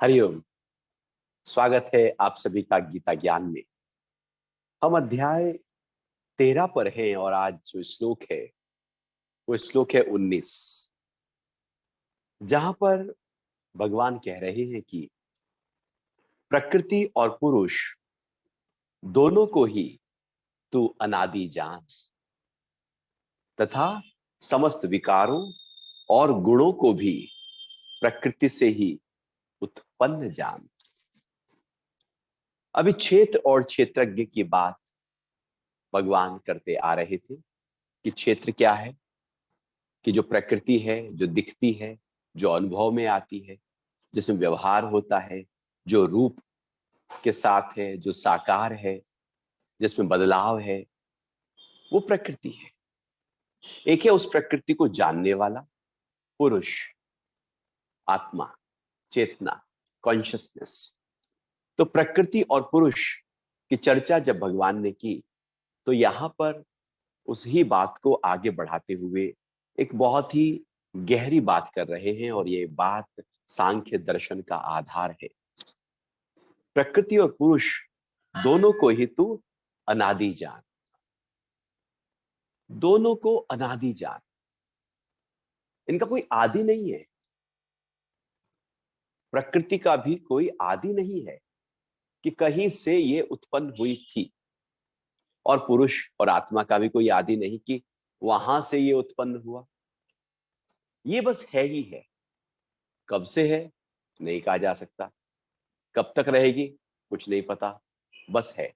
हरिओम। स्वागत है आप सभी का गीता ज्ञान में। हम अध्याय 13 पर हैं और आज जो श्लोक है वो श्लोक है 19, जहां पर भगवान कह रहे हैं कि प्रकृति और पुरुष दोनों को ही तू अनादि जान तथा समस्त विकारों और गुणों को भी प्रकृति से ही उत्पन्न जान। अभी क्षेत्र और क्षेत्रज्ञ की बात भगवान करते आ रहे थे कि क्षेत्र क्या है, कि जो प्रकृति है, जो दिखती है, जो अनुभव में आती है, जिसमें व्यवहार होता है, जो रूप के साथ है, जो साकार है, जिसमें बदलाव है, वो प्रकृति है। एक है उस प्रकृति को जानने वाला पुरुष, आत्मा, चेतना, कॉन्शियसनेस। तो प्रकृति और पुरुष की चर्चा जब भगवान ने की तो यहां पर उस ही बात को आगे बढ़ाते हुए एक बहुत ही गहरी बात कर रहे हैं और ये बात सांख्य दर्शन का आधार है। प्रकृति और पुरुष दोनों को ही तू अनादि जान, दोनों को अनादि जान। इनका कोई आदि नहीं है, प्रकृति का भी कोई आदि नहीं है कि कहीं से ये उत्पन्न हुई थी, और पुरुष और आत्मा का भी कोई आदि नहीं कि वहां से ये उत्पन्न हुआ। ये बस है ही है। कब से है नहीं कहा जा सकता, कब तक रहेगी कुछ नहीं पता, बस है।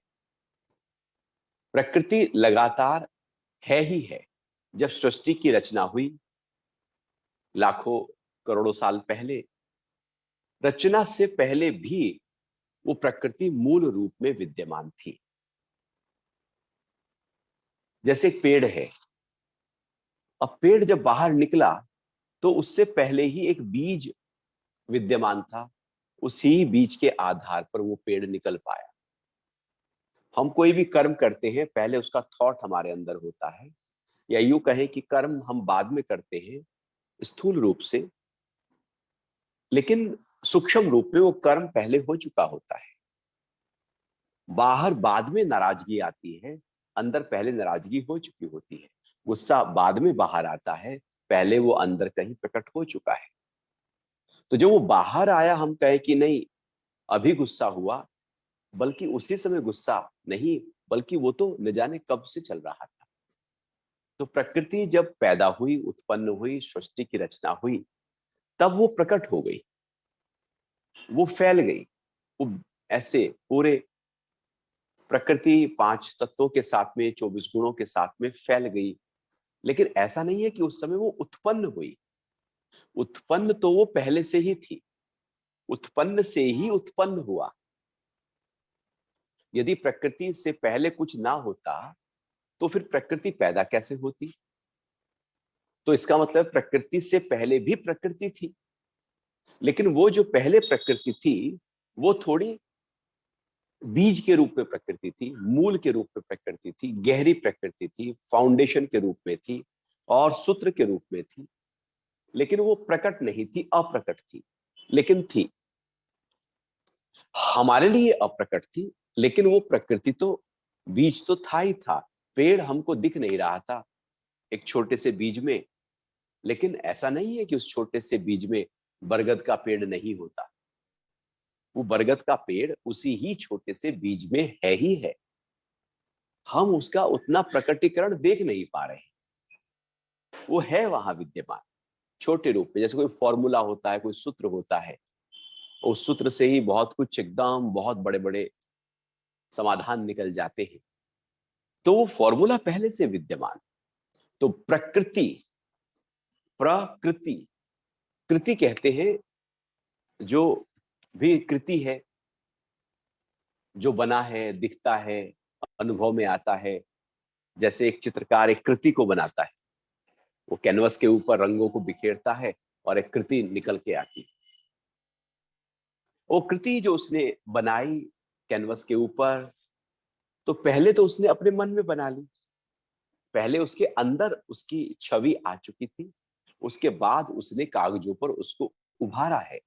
प्रकृति लगातार है ही है। जब सृष्टि की रचना हुई लाखों करोड़ों साल पहले, रचना से पहले भी वो प्रकृति मूल रूप में विद्यमान थी। जैसे एक पेड़ है, अब पेड़ जब बाहर निकला तो उससे पहले ही एक बीज विद्यमान था, उसी बीज के आधार पर वो पेड़ निकल पाया। हम कोई भी कर्म करते हैं पहले उसका थॉट हमारे अंदर होता है, या यूं कहें कि कर्म हम बाद में करते हैं स्थूल रूप से, लेकिन सूक्ष्म रूप में वो कर्म पहले हो चुका होता है। बाहर बाद में नाराजगी आती है, अंदर पहले नाराजगी हो चुकी होती है। गुस्सा बाद में बाहर आता है, पहले वो अंदर कहीं प्रकट हो चुका है। तो जो वो बाहर आया, हम कहें कि नहीं अभी गुस्सा हुआ, बल्कि उसी समय गुस्सा नहीं, बल्कि वो तो न जाने कब से चल रहा था। तो प्रकृति जब पैदा हुई, उत्पन्न हुई, सृष्टि की रचना हुई, तब वो प्रकट हो गई, वो फैल गई। वो ऐसे पूरे प्रकृति 5 तत्वों के साथ में, 24 गुणों के साथ में फैल गई। लेकिन ऐसा नहीं है कि उस समय वो उत्पन्न हुई। उत्पन्न तो वो पहले से ही थी, उत्पन्न से ही उत्पन्न हुआ। यदि प्रकृति से पहले कुछ ना होता तो फिर प्रकृति पैदा कैसे होती? तो इसका मतलब प्रकृति से पहले भी प्रकृति थी। लेकिन वो जो पहले प्रकृति थी वो थोड़ी बीज के रूप में प्रकृति थी, मूल के रूप में प्रकृति थी, गहरी प्रकृति थी, फाउंडेशन के रूप में थी और सूत्र के रूप में थी। लेकिन वो प्रकट नहीं थी, अप्रकट थी, लेकिन थी। हमारे लिए अप्रकट थी, लेकिन वो प्रकृति तो, बीज तो था ही था। पेड़ हमको दिख नहीं रहा था एक छोटे से बीज में, लेकिन ऐसा नहीं है कि उस छोटे से बीज में बरगद का पेड़ नहीं होता। वो बरगद का पेड़ उसी ही छोटे से बीज में है ही है। हम उसका उतना प्रकटीकरण देख नहीं पा रहे, वो है वहां विद्यमान छोटे रूप में। जैसे कोई फॉर्मूला होता है, कोई सूत्र होता है, उस सूत्र से ही बहुत कुछ, एकदम बहुत बड़े बड़े समाधान निकल जाते हैं। तो वो फॉर्मूला पहले से विद्यमान। तो प्रकृति, प्रकृति, कृति कहते हैं जो भी कृति है, जो बना है, दिखता है, अनुभव में आता है। जैसे एक चित्रकार एक कृति को बनाता है, वो कैनवस के ऊपर रंगों को बिखेरता है और एक कृति निकल के आती है। वो कृति जो उसने बनाई कैनवस के ऊपर, तो पहले तो उसने अपने मन में बना ली, पहले उसके अंदर उसकी छवि आ चुकी थी, उसके बाद उसने कागजों पर उसको उभारा है।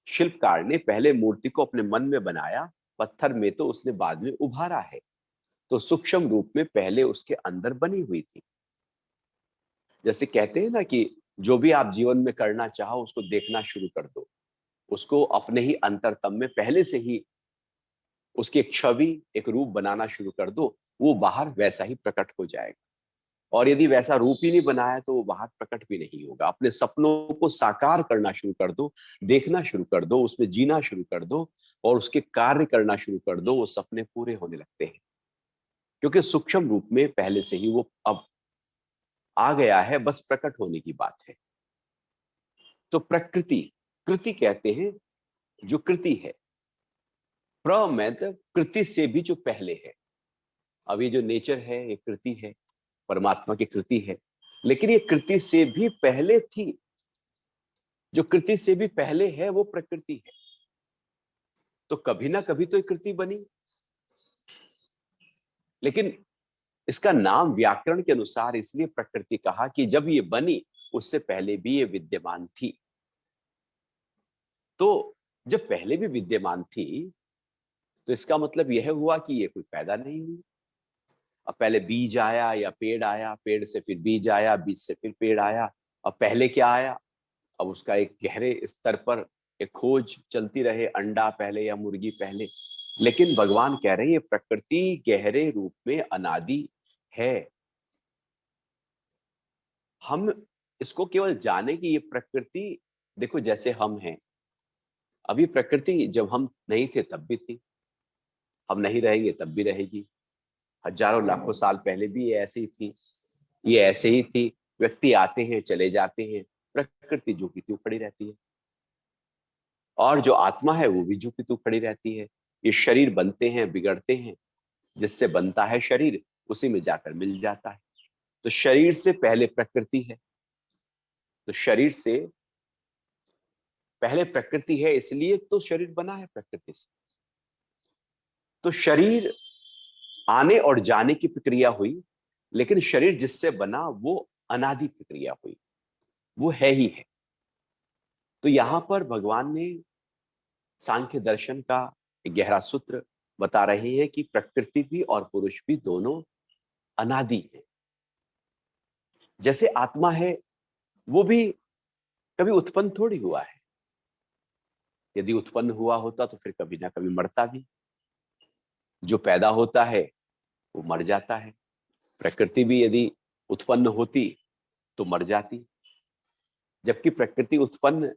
शिल्पकार ने पहले मूर्ति को अपने मन में बनाया, पत्थर में तो उसने बाद में उभारा है, तो सूक्ष्म रूप में पहले उसके अंदर बनी हुई थी। जैसे कहते हैं ना कि जो भी आप जीवन में करना चाहो उसको देखना शुरू कर दो, उसको अपने ही अंतरतम में पहले से ही उसकी एक छवि, एक रूप बनाना शुरू कर दो, वो बाहर वैसा ही प्रकट हो जाएगा। और यदि वैसा रूप ही नहीं बनाया तो वो बाहर प्रकट भी नहीं होगा। अपने सपनों को साकार करना शुरू कर दो, देखना शुरू कर दो, उसमें जीना शुरू कर दो और उसके कार्य करना शुरू कर दो, वो सपने पूरे होने लगते हैं। क्योंकि सूक्ष्म रूप में पहले से ही वो अब आ गया है, बस प्रकट होने की बात है। तो प्रकृति, कृति कहते हैं जो कृति है, प्रमेद कृति से भी जो पहले है। अब ये जो नेचर है ये कृति है, परमात्मा की कृति है, लेकिन ये कृति से भी पहले थी। जो कृति से भी पहले है वो प्रकृति है, तो कभी ना कभी तो ये कृति बनी। लेकिन इसका नाम व्याकरण के अनुसार इसलिए प्रकृति कहा कि जब ये बनी उससे पहले भी ये विद्यमान थी। तो जब पहले भी विद्यमान थी तो इसका मतलब यह हुआ कि ये कोई पैदा नहीं हुई। अब पहले बीज आया या पेड़ आया, पेड़ से फिर बीज आया, बीज से फिर पेड़ आया। अब पहले क्या आया, अब उसका एक गहरे स्तर पर एक खोज चलती रहे, अंडा पहले या मुर्गी पहले। लेकिन भगवान कह रहे हैं ये प्रकृति गहरे रूप में अनादि है। हम इसको केवल जाने कि ये प्रकृति, देखो जैसे हम हैं, अभी प्रकृति जब हम नहीं थे तब भी थी, हम नहीं रहेंगे तब भी रहेगी। हजारों लाखों साल पहले भी ये ऐसे ही थी, ये ऐसे ही थी। व्यक्ति आते हैं चले जाते हैं, प्रकृति जो की त्यों खड़ी रहती है। और जो आत्मा है वो भी जो की त्यों खड़ी रहती है। ये शरीर बनते हैं बिगड़ते हैं, जिससे बनता है शरीर उसी में जाकर मिल जाता है। तो शरीर से पहले प्रकृति है, तो शरीर से पहले प्रकृति है, इसलिए तो शरीर बना है प्रकृति से। तो शरीर आने और जाने की प्रक्रिया हुई, लेकिन शरीर जिससे बना वो अनादि प्रक्रिया हुई, वो है ही है। तो यहां पर भगवान ने सांख्य दर्शन का एक गहरा सूत्र बता रहे हैं कि प्रकृति भी और पुरुष भी दोनों अनादि है। जैसे आत्मा है वो भी कभी उत्पन्न थोड़ी हुआ है, यदि उत्पन्न हुआ होता तो फिर कभी ना कभी मरता भी। जो पैदा होता है वो मर जाता है। प्रकृति भी यदि उत्पन्न होती तो मर जाती, जबकि प्रकृति उत्पन्न,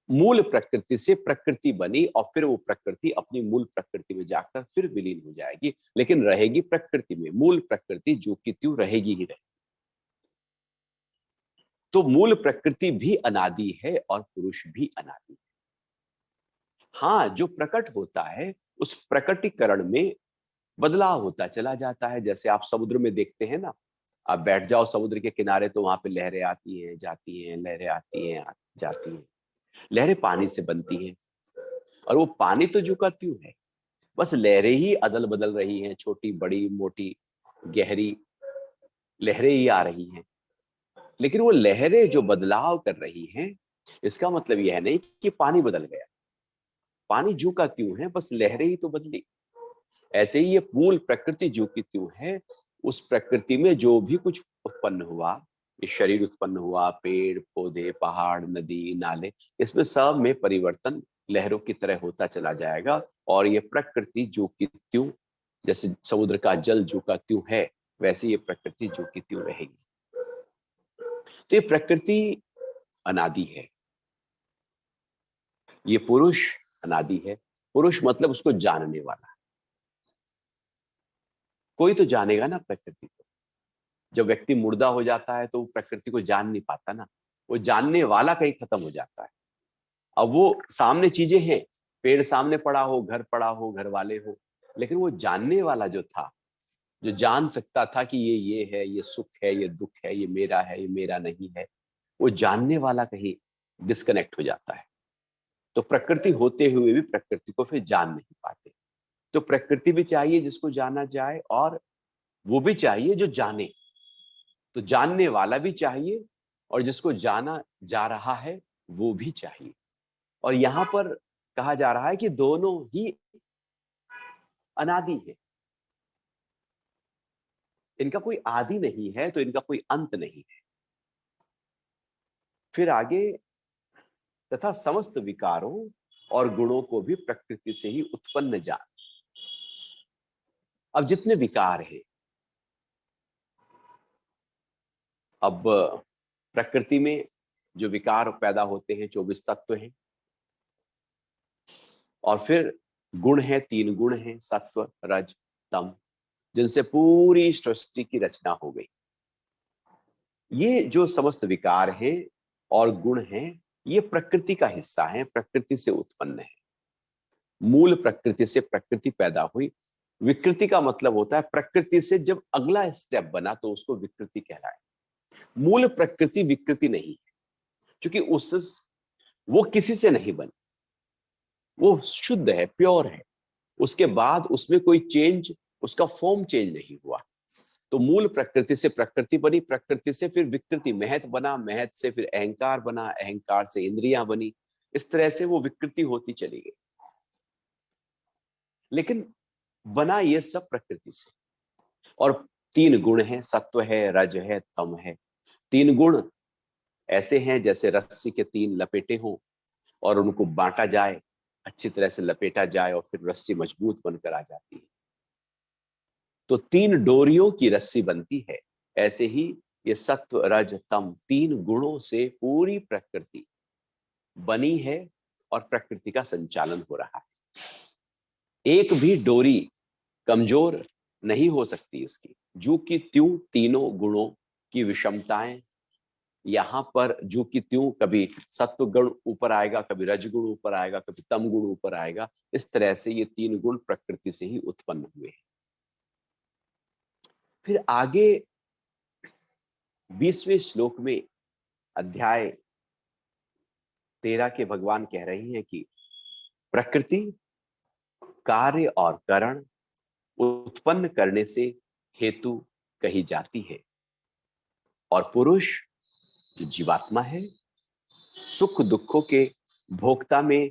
मूल प्रकृति से प्रकृति बनी और फिर वो प्रकृति अपनी मूल प्रकृति में जाकर फिर विलीन हो जाएगी, लेकिन रहेगी प्रकृति में। मूल प्रकृति जो कि त्यों रहेगी ही रहेगी। तो मूल प्रकृति भी अनादि है और पुरुष भी अनादि है। हाँ, जो प्रकट होता है उस प्रकटीकरण में बदलाव होता चला जाता है। जैसे आप समुद्र में देखते हैं ना, आप बैठ जाओ समुद्र के किनारे तो वहां पे लहरें आती हैं जाती हैं, लहरें आती हैं जाती हैं। लहरें पानी से बनती हैं और वो पानी तो जो का त्यों है, बस लहरें ही अदल बदल रही हैं, छोटी बड़ी मोटी गहरी लहरें ही आ रही हैं। लेकिन वो लहरें जो बदलाव कर रही हैं, इसका मतलब यह नहीं कि पानी बदल गया। पानी जो का त्यों है, बस लहरें ही तो बदली। ऐसे ही ये मूल प्रकृति जो की त्यों है, उस प्रकृति में जो भी कुछ उत्पन्न हुआ, ये शरीर उत्पन्न हुआ, पेड़ पौधे पहाड़ नदी नाले, इसमें सब में परिवर्तन लहरों की तरह होता चला जाएगा। और ये प्रकृति जो की त्यों, जैसे समुद्र का जल जो का त्यों है, वैसे ये प्रकृति जो की त्यों रहेगी। तो ये प्रकृति अनादि है, ये पुरुष अनादि है। पुरुष मतलब उसको जानने वाला। कोई तो जानेगा ना प्रकृति को। जब व्यक्ति मुर्दा हो जाता है तो वो प्रकृति को जान नहीं पाता ना, वो जानने वाला कहीं खत्म हो जाता है। अब वो सामने चीजें हैं, पेड़ सामने पड़ा हो, घर पड़ा हो, घर वाले हो, लेकिन वो जानने वाला जो था, जो जान सकता था कि ये है, ये सुख है, ये दुख है, ये मेरा नहीं है, वो जानने वाला कहीं डिस्कनेक्ट हो जाता है। तो प्रकृति होते हुए भी प्रकृति को फिर जान नहीं पाते। तो प्रकृति भी चाहिए जिसको जाना जाए, और वो भी चाहिए जो जाने। तो जानने वाला भी चाहिए और जिसको जाना जा रहा है वो भी चाहिए। और यहां पर कहा जा रहा है कि दोनों ही अनादि है, इनका कोई आदि नहीं है तो इनका कोई अंत नहीं है। फिर आगे, तथा समस्त विकारों और गुणों को भी प्रकृति से ही उत्पन्न जान। अब जितने विकार हैं, अब प्रकृति में जो विकार पैदा होते हैं 24 तत्व हैं, और फिर गुण है, 3 गुण हैं, सत्व रज तम, जिनसे पूरी सृष्टि की रचना हो गई। ये जो समस्त विकार हैं और गुण हैं, ये प्रकृति का हिस्सा है, प्रकृति से उत्पन्न है। मूल प्रकृति से प्रकृति पैदा हुई। विकृति का मतलब होता है प्रकृति से जब अगला स्टेप बना तो उसको विकृति कहलाए। मूल प्रकृति विकृति नहीं है, क्योंकि वो किसी से नहीं बनी, वो शुद्ध है, प्योर है। उसके बाद उसमें कोई चेंज, उसका फॉर्म चेंज नहीं हुआ। तो मूल प्रकृति से प्रकृति बनी, प्रकृति से फिर विकृति महत बना, महत से फिर अहंकार बना, अहंकार से इंद्रियां बनी। इस तरह से वो विकृति होती चली गई, लेकिन बना ये सब प्रकृति से। और 3 गुण हैं, सत्व है, रज है, तम है। 3 गुण ऐसे हैं जैसे रस्सी के 3 लपेटे हों और उनको बांटा जाए, अच्छी तरह से लपेटा जाए और फिर रस्सी मजबूत बनकर आ जाती है। तो 3 डोरियों की रस्सी बनती है। ऐसे ही ये सत्व रज तम 3 गुणों से पूरी प्रकृति बनी है और प्रकृति का संचालन हो रहा है। एक भी डोरी कमजोर नहीं हो सकती इसकी, जो कि त्यों तीनों गुणों की विषमताएं यहां पर जो कि त्यों, कभी सत्व गुण ऊपर आएगा, कभी रजगुण ऊपर आएगा, कभी तम गुण ऊपर आएगा। इस तरह से ये 3 गुण प्रकृति से ही उत्पन्न हुए हैं। फिर आगे 20वें श्लोक में अध्याय 13 के भगवान कह रही हैं कि प्रकृति कार्य और कारण उत्पन्न करने से हेतु कही जाती है, और पुरुष जो जीवात्मा है सुख दुखों के भोक्ता में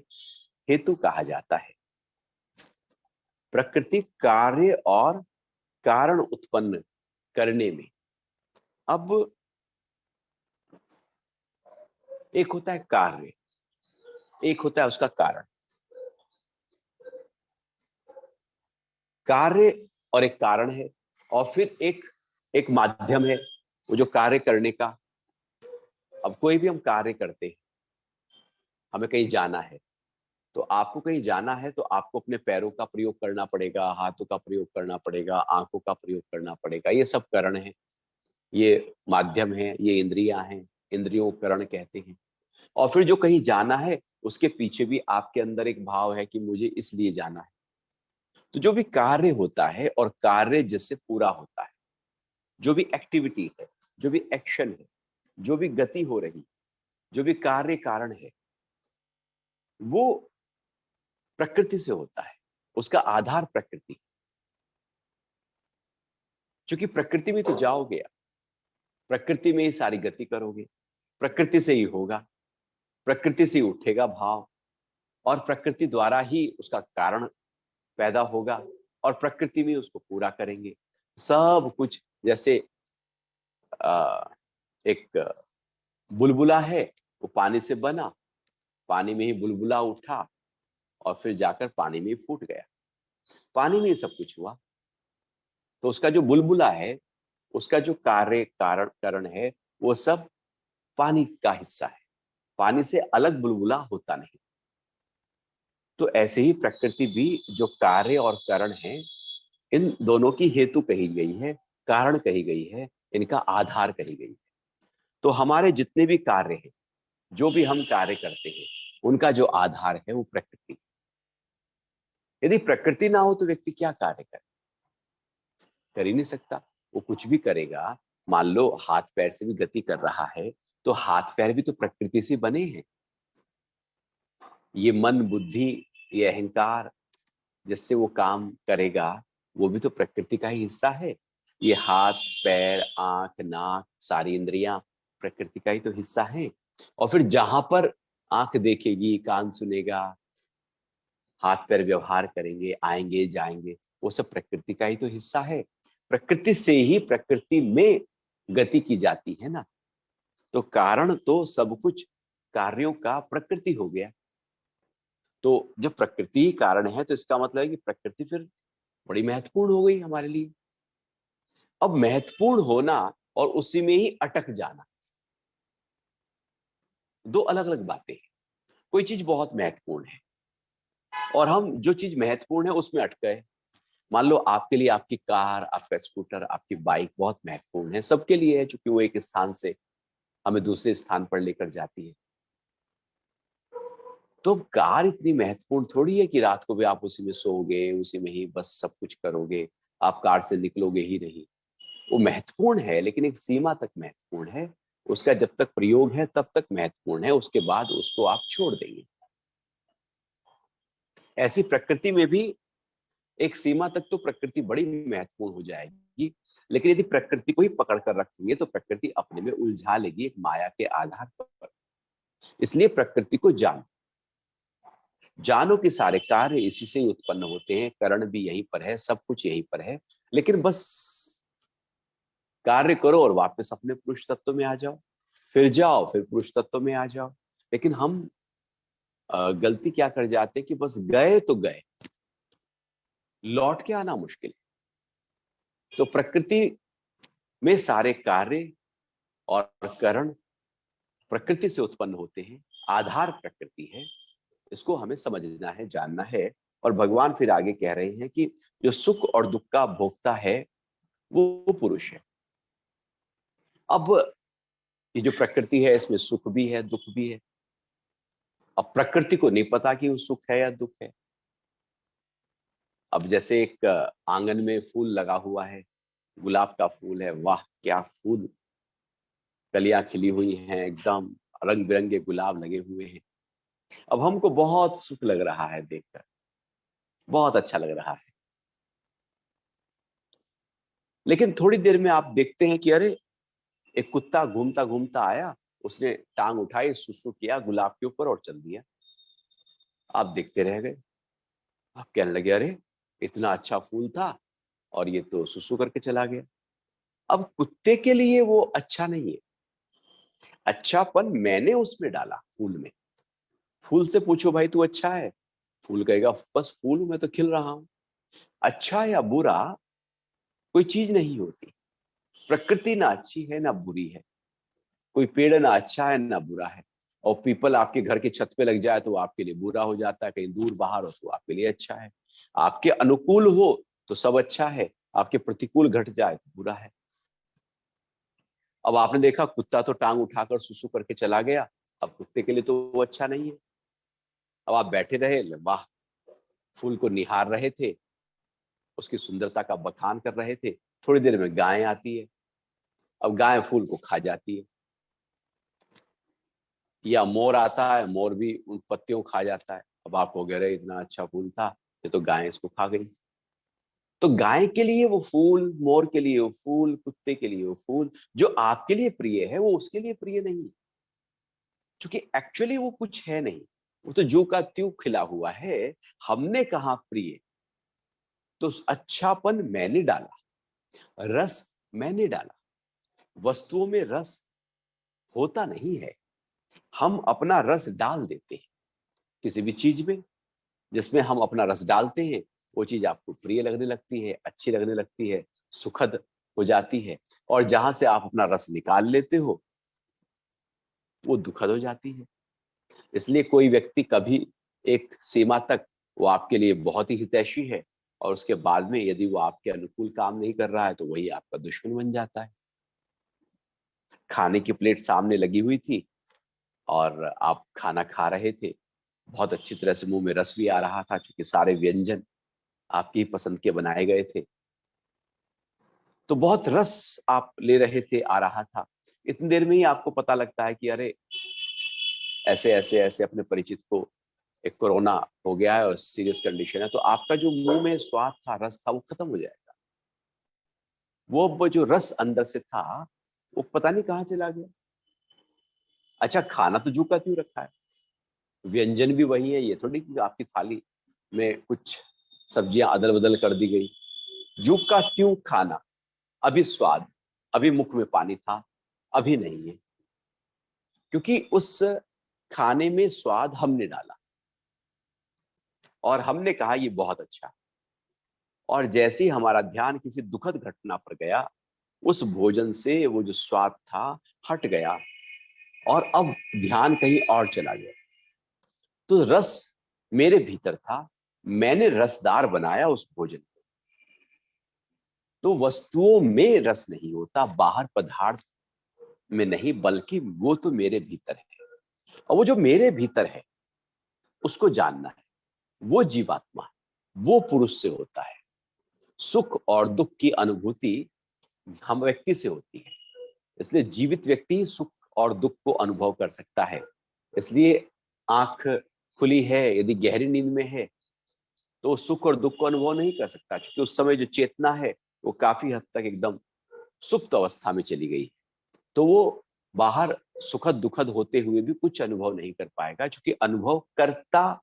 हेतु कहा जाता है। प्रकृति कार्य और कारण उत्पन्न करने में, अब एक होता है कार्य, एक होता है उसका कारण। कार्य और एक कारण है, और फिर एक माध्यम है वो जो कार्य करने का। अब कोई भी हम कार्य करते हैं, हमें कहीं जाना है, तो आपको कहीं जाना है तो आपको अपने पैरों का प्रयोग करना पड़ेगा, हाथों का प्रयोग करना पड़ेगा, आंखों का प्रयोग करना पड़ेगा। ये सब करण है, ये माध्यम है, ये इंद्रियां हैं, इंद्रियों को करण कहते हैं। और फिर जो कहीं जाना है उसके पीछे भी आपके अंदर एक भाव है कि मुझे इसलिए जाना है। तो जो भी कार्य होता है और कार्य जिससे पूरा होता है, जो भी एक्टिविटी है, जो भी एक्शन है, जो भी गति हो रही, जो भी कार्य कारण है, वो प्रकृति से होता है, उसका आधार प्रकृति। क्योंकि प्रकृति में तो जाओगे, प्रकृति में ही सारी गति करोगे, प्रकृति से ही होगा, प्रकृति से ही उठेगा भाव, और प्रकृति द्वारा ही उसका कारण पैदा होगा, और प्रकृति में उसको पूरा करेंगे सब कुछ। जैसे एक बुलबुला है, वो पानी से बना, पानी में ही बुलबुला उठा और फिर जाकर पानी में ही फूट गया, पानी में ही सब कुछ हुआ। तो उसका जो बुलबुला है, उसका जो कार्य कारण करण है, वो सब पानी का हिस्सा है, पानी से अलग बुलबुला होता नहीं। तो ऐसे ही प्रकृति भी जो कार्य और करण है, इन दोनों की हेतु कही गई है, कारण कही गई है, इनका आधार कही गई है। तो हमारे जितने भी कार्य हैं, जो भी हम कार्य करते हैं, उनका जो आधार है वो प्रकृति। यदि प्रकृति ना हो तो व्यक्ति क्या कार्य करे? कर ही नहीं सकता। वो कुछ भी करेगा, मान लो हाथ पैर से भी गति कर रहा है, तो हाथ पैर भी तो प्रकृति से बने हैं। ये मन बुद्धि, ये अहंकार जिससे वो काम करेगा, वो भी तो प्रकृति का ही हिस्सा है। ये हाथ पैर आंख नाक सारी इंद्रियां प्रकृति का ही तो हिस्सा है। और फिर जहां पर आंख देखेगी, कान सुनेगा, हाथ पैर व्यवहार करेंगे, आएंगे जाएंगे, वो सब प्रकृति का ही तो हिस्सा है। प्रकृति से ही प्रकृति में गति की जाती है ना। तो कारण तो सब कुछ कार्यों का प्रकृति हो गया। तो जब प्रकृति ही कारण है तो इसका मतलब है कि प्रकृति फिर बड़ी महत्वपूर्ण हो गई हमारे लिए। अब महत्वपूर्ण होना और उसी में ही अटक जाना, दो अलग अलग बातें हैं। कोई चीज बहुत महत्वपूर्ण है और हम जो चीज महत्वपूर्ण है उसमें अटक गए। मान लो आपके लिए आपकी कार, आपका स्कूटर, आपकी बाइक बहुत महत्वपूर्ण है, सबके लिए है, क्योंकि वो एक स्थान से हमें दूसरे स्थान पर लेकर जाती है। तो कार इतनी महत्वपूर्ण थोड़ी है कि रात को भी आप उसी में सोओगे, उसी में ही बस सब कुछ करोगे, आप कार से निकलोगे ही नहीं। वो महत्वपूर्ण है लेकिन एक सीमा तक महत्वपूर्ण है। उसका जब तक प्रयोग है तब तक महत्वपूर्ण है, उसके बाद उसको आप छोड़ देंगे। ऐसी प्रकृति में भी एक सीमा तक तो प्रकृति बड़ी महत्वपूर्ण हो जाएगी, लेकिन यदि प्रकृति को ही पकड़ कर रखेंगे तो प्रकृति अपने में उलझा लेगी एक माया के आधार पर। इसलिए प्रकृति को जानो, जानो कि सारे कार्य इसी से ही उत्पन्न होते हैं, करण भी यहीं पर है, सब कुछ यहीं पर है। लेकिन बस कार्य करो और वापस अपने पुरुष तत्व में आ जाओ, फिर जाओ फिर पुरुष तत्व में आ जाओ। लेकिन हम गलती क्या कर जाते हैं कि बस गए तो गए, लौट के आना मुश्किल है। तो प्रकृति में सारे कार्य और करण प्रकृति से उत्पन्न होते हैं, आधार प्रकृति है। इसको हमें समझना है, जानना है। और भगवान फिर आगे कह रहे हैं कि जो सुख और दुख का भोक्ता है वो पुरुष है। अब ये जो प्रकृति है इसमें सुख भी है, दुख भी है। अब प्रकृति को नहीं पता कि वो सुख है या दुख है। अब जैसे एक आंगन में फूल लगा हुआ है, गुलाब का फूल है, वाह क्या फूल, कलियां खिली हुई हैं, एकदम रंग बिरंगे गुलाब लगे हुए हैं। अब हमको बहुत सुख लग रहा है देखकर, बहुत अच्छा लग रहा है। लेकिन थोड़ी देर में आप देखते हैं कि अरे, एक कुत्ता घूमता घूमता आया, उसने टांग उठाई, सुसु किया गुलाब के ऊपर और चल दिया। आप देखते रह गए। आप कहने लगे अरे, इतना अच्छा फूल था और ये तो सुसु करके चला गया। अब कुत्ते के लिए वो अच्छा नहीं है, अच्छापन मैंने उसमें डाला फूल में। फूल से पूछो भाई तू अच्छा है, फूल कहेगा बस फूल हूं मैं तो, खिल रहा हूं। अच्छा या बुरा कोई चीज नहीं होती। प्रकृति ना अच्छी है ना बुरी है, कोई पेड़ ना अच्छा है ना बुरा है। और पीपल आपके घर के छत पे लग जाए तो आपके लिए बुरा हो जाता है, कहीं दूर बाहर हो तो आपके लिए अच्छा है। आपके अनुकूल हो तो सब अच्छा है, आपके प्रतिकूल घट जाए तो बुरा है। अब आपने देखा कुत्ता तो टांग उठाकर सुसु करके चला गया, अब कुत्ते के लिए तो वो अच्छा नहीं है। अब आप बैठे रहे, वाह, फूल को निहार रहे थे, उसकी सुंदरता का बखान कर रहे थे। थोड़ी देर में गाय आती है, अब गाय फूल को खा जाती है। या मोर आता है, मोर भी उन पत्तियों को खा जाता है। अब आप हो गए, इतना अच्छा फूल था, ये तो गाय इसको खा गई। तो गाय के लिए वो फूल, मोर के लिए वो फूल, कुत्ते के लिए वो फूल। जो आपके लिए प्रिय है वो उसके लिए प्रिय नहीं है, क्योंकि एक्चुअली वो कुछ है नहीं। वो तो जू का त्यों खिला हुआ है। हमने कहा प्रिय, तो अच्छापन मैंने डाला, रस मैंने डाला। वस्तुओं में रस होता नहीं है, हम अपना रस डाल देते हैं किसी भी चीज में। जिसमें हम अपना रस डालते हैं वो चीज आपको प्रिय लगने लगती है, अच्छी लगने लगती है, सुखद हो जाती है। और जहां से आप अपना रस निकाल लेते हो वो दुखद हो जाती है। इसलिए कोई व्यक्ति कभी एक सीमा तक वो आपके लिए बहुत ही हितैषी है, और उसके बाद में यदि वो आपके अनुकूल काम नहीं कर रहा है तो वही आपका दुश्मन बन जाता है। खाने की प्लेट सामने लगी हुई थी और आप खाना खा रहे थे, बहुत अच्छी तरह से मुंह में रस भी आ रहा था, क्योंकि सारे व्यंजन आपकी पसंद के बनाए गए थे। तो बहुत रस आप ले रहे थे, आ रहा था। इतनी देर में ही आपको पता लगता है कि अरे, ऐसे ऐसे ऐसे अपने परिचित को एक कोरोना हो गया है और सीरियस कंडीशन है। तो आपका जो मुंह में स्वाद था, रस था, वो खत्म हो जाएगा। वो जो रस अंदर से था वो पता नहीं कहाँ चला गया। अच्छा, खाना तो जू का त्यों रखा है, व्यंजन भी वही है, ये थोड़ी कि आपकी थाली में कुछ सब्जियां अदल बदल कर दी गई। जू का त्यों खाना, अभी स्वाद, अभी मुख में पानी था, अभी नहीं है, क्योंकि उस खाने में स्वाद हमने डाला और हमने कहा ये बहुत अच्छा। और जैसे ही हमारा ध्यान किसी दुखद घटना पर गया, उस भोजन से वो जो स्वाद था हट गया और अब ध्यान कहीं और चला गया। तो रस मेरे भीतर था, मैंने रसदार बनाया उस भोजन को। तो वस्तुओं में रस नहीं होता, बाहर पदार्थ में नहीं, बल्कि वो तो मेरे भीतर है। और वो जो मेरे भीतर है उसको जानना है, वो जीवात्मा, वो पुरुष से होता है। सुख और दुख की अनुभूति हम व्यक्ति से होती है, इसलिए जीवित व्यक्ति सुख और दुख को अनुभव कर सकता है। इसलिए आंख खुली है, यदि गहरी नींद में है तो सुख और दुख को अनुभव नहीं कर सकता, क्योंकि उस समय जो चेतना है वो काफी हद तक एकदम सुप्त अवस्था में चली गई। तो वो बाहर सुखद दुखद होते हुए भी कुछ अनुभव नहीं कर पाएगा, क्योंकि अनुभव करता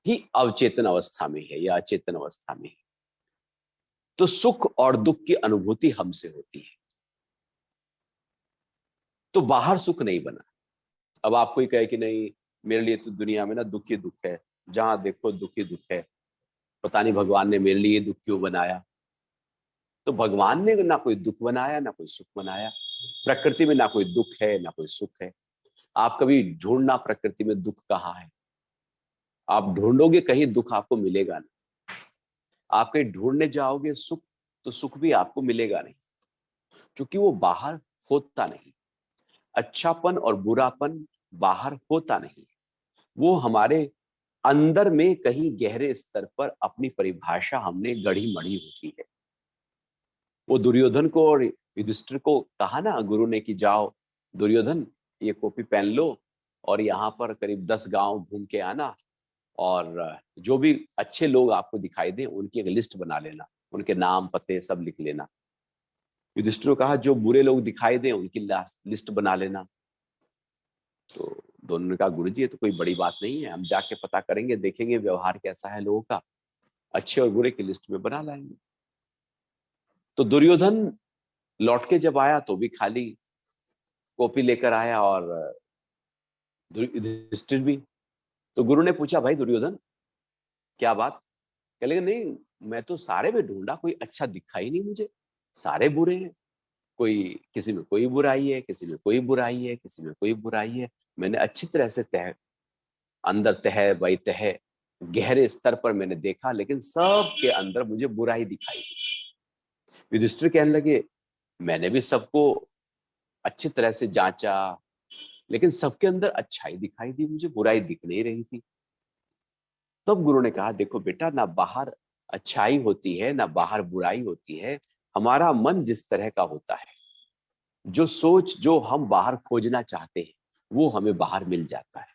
ही अवचेतन अवस्था में है या अचेतन अवस्था में है। तो सुख और दुख की अनुभूति हमसे होती है। तो बाहर सुख नहीं बना। अब आप कोई कहे कि नहीं, मेरे लिए तो दुनिया में ना दुख ही दुख है, जहां देखो दुख ही दुख है, पता नहीं भगवान ने मेरे लिए दुख क्यों बनाया। तो भगवान ने ना कोई दुख बनाया ना कोई सुख बनाया, प्रकृति में ना कोई दुख है ना कोई सुख है। आप कभी ढूंढना प्रकृति में दुख कहाँ है, आप ढूंढोगे कहीं दुख आपको मिलेगा नहीं। आप कहीं ढूंढने जाओगे सुख, तो सुख भी आपको मिलेगा नहीं, क्योंकि वो बाहर होता नहीं। अच्छापन और बुरापन बाहर होता नहीं, वो हमारे अंदर में कहीं गहरे स्तर पर अपनी परिभाषा हमने गढ़ी मढ़ी होती है। वो दुर्योधन को और युधिष्ठिर को कहा ना गुरु ने कि जाओ दुर्योधन, ये कॉपी पेन लो और यहाँ पर करीब 10 गांव घूम के आना, और जो भी अच्छे लोग आपको दिखाई दें उनकी एक लिस्ट बना लेना, उनके नाम पते सब लिख लेना। युधिष्ठिर ने कहा जो बुरे लोग दिखाई दें उनकी लिस्ट बना लेना। तो दोनों ने कहा गुरु जी ये तो कोई बड़ी बात नहीं है, हम जाके पता करेंगे, देखेंगे व्यवहार कैसा है लोगों का, अच्छे और बुरे की लिस्ट में बना लाएंगे। तो दुर्योधन लौट के जब आया तो भी खाली कॉपी लेकर आया, और युधिष्ठिर भी। तो गुरु ने पूछा भाई दुर्योधन क्या बात? कह लगे नहीं, मैं तो सारे में ढूंढा, कोई अच्छा दिखा ही नहीं मुझे, सारे बुरे हैं। कोई किसी में कोई बुराई है, किसी में कोई बुराई है, किसी में कोई बुराई है। मैंने अच्छी तरह से तह अंदर तह बाई तह गहरे स्तर पर मैंने देखा, लेकिन सब के अंदर मुझे बुराई दिखाई दी। युधिष्ठिर कहने लगे मैंने भी सबको अच्छी तरह से जांचा, लेकिन सबके अंदर अच्छाई दिखाई दी, मुझे बुराई दिख नहीं रही थी। तब गुरु ने कहा देखो बेटा, ना बाहर अच्छाई होती है ना बाहर बुराई होती है, हमारा मन जिस तरह का होता है, जो सोच जो हम बाहर खोजना चाहते हैं वो हमें बाहर मिल जाता है।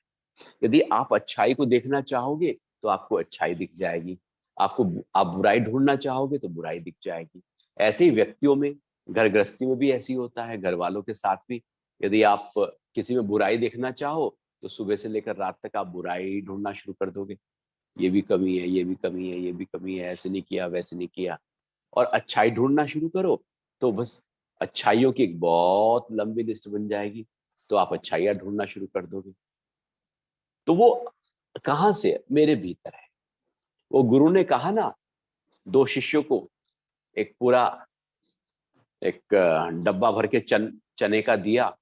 यदि आप अच्छाई को देखना चाहोगे तो आपको अच्छाई दिख जाएगी, आपको आप बुराई ढूंढना चाहोगे तो बुराई दिख जाएगी। ऐसे ही व्यक्तियों में, घर गृहस्थी में भी ऐसी होता है, घर वालों के साथ भी। यदि आप किसी में बुराई देखना चाहो तो सुबह से लेकर रात तक आप बुराई ढूंढना शुरू कर दोगे, ये भी कमी है, ये भी कमी है, ये भी कमी है, ऐसे नहीं किया वैसे नहीं किया। और अच्छाई ढूंढना शुरू करो तो बस अच्छाइयों की एक बहुत लंबी लिस्ट बन जाएगी, तो आप अच्छाइयां ढूंढना शुरू कर दोगे। तो वो कहां से? मेरे भीतर है। वो गुरु ने कहा ना, दो शिष्यों को एक पूरा एक डब्बा भर के चने का दिया,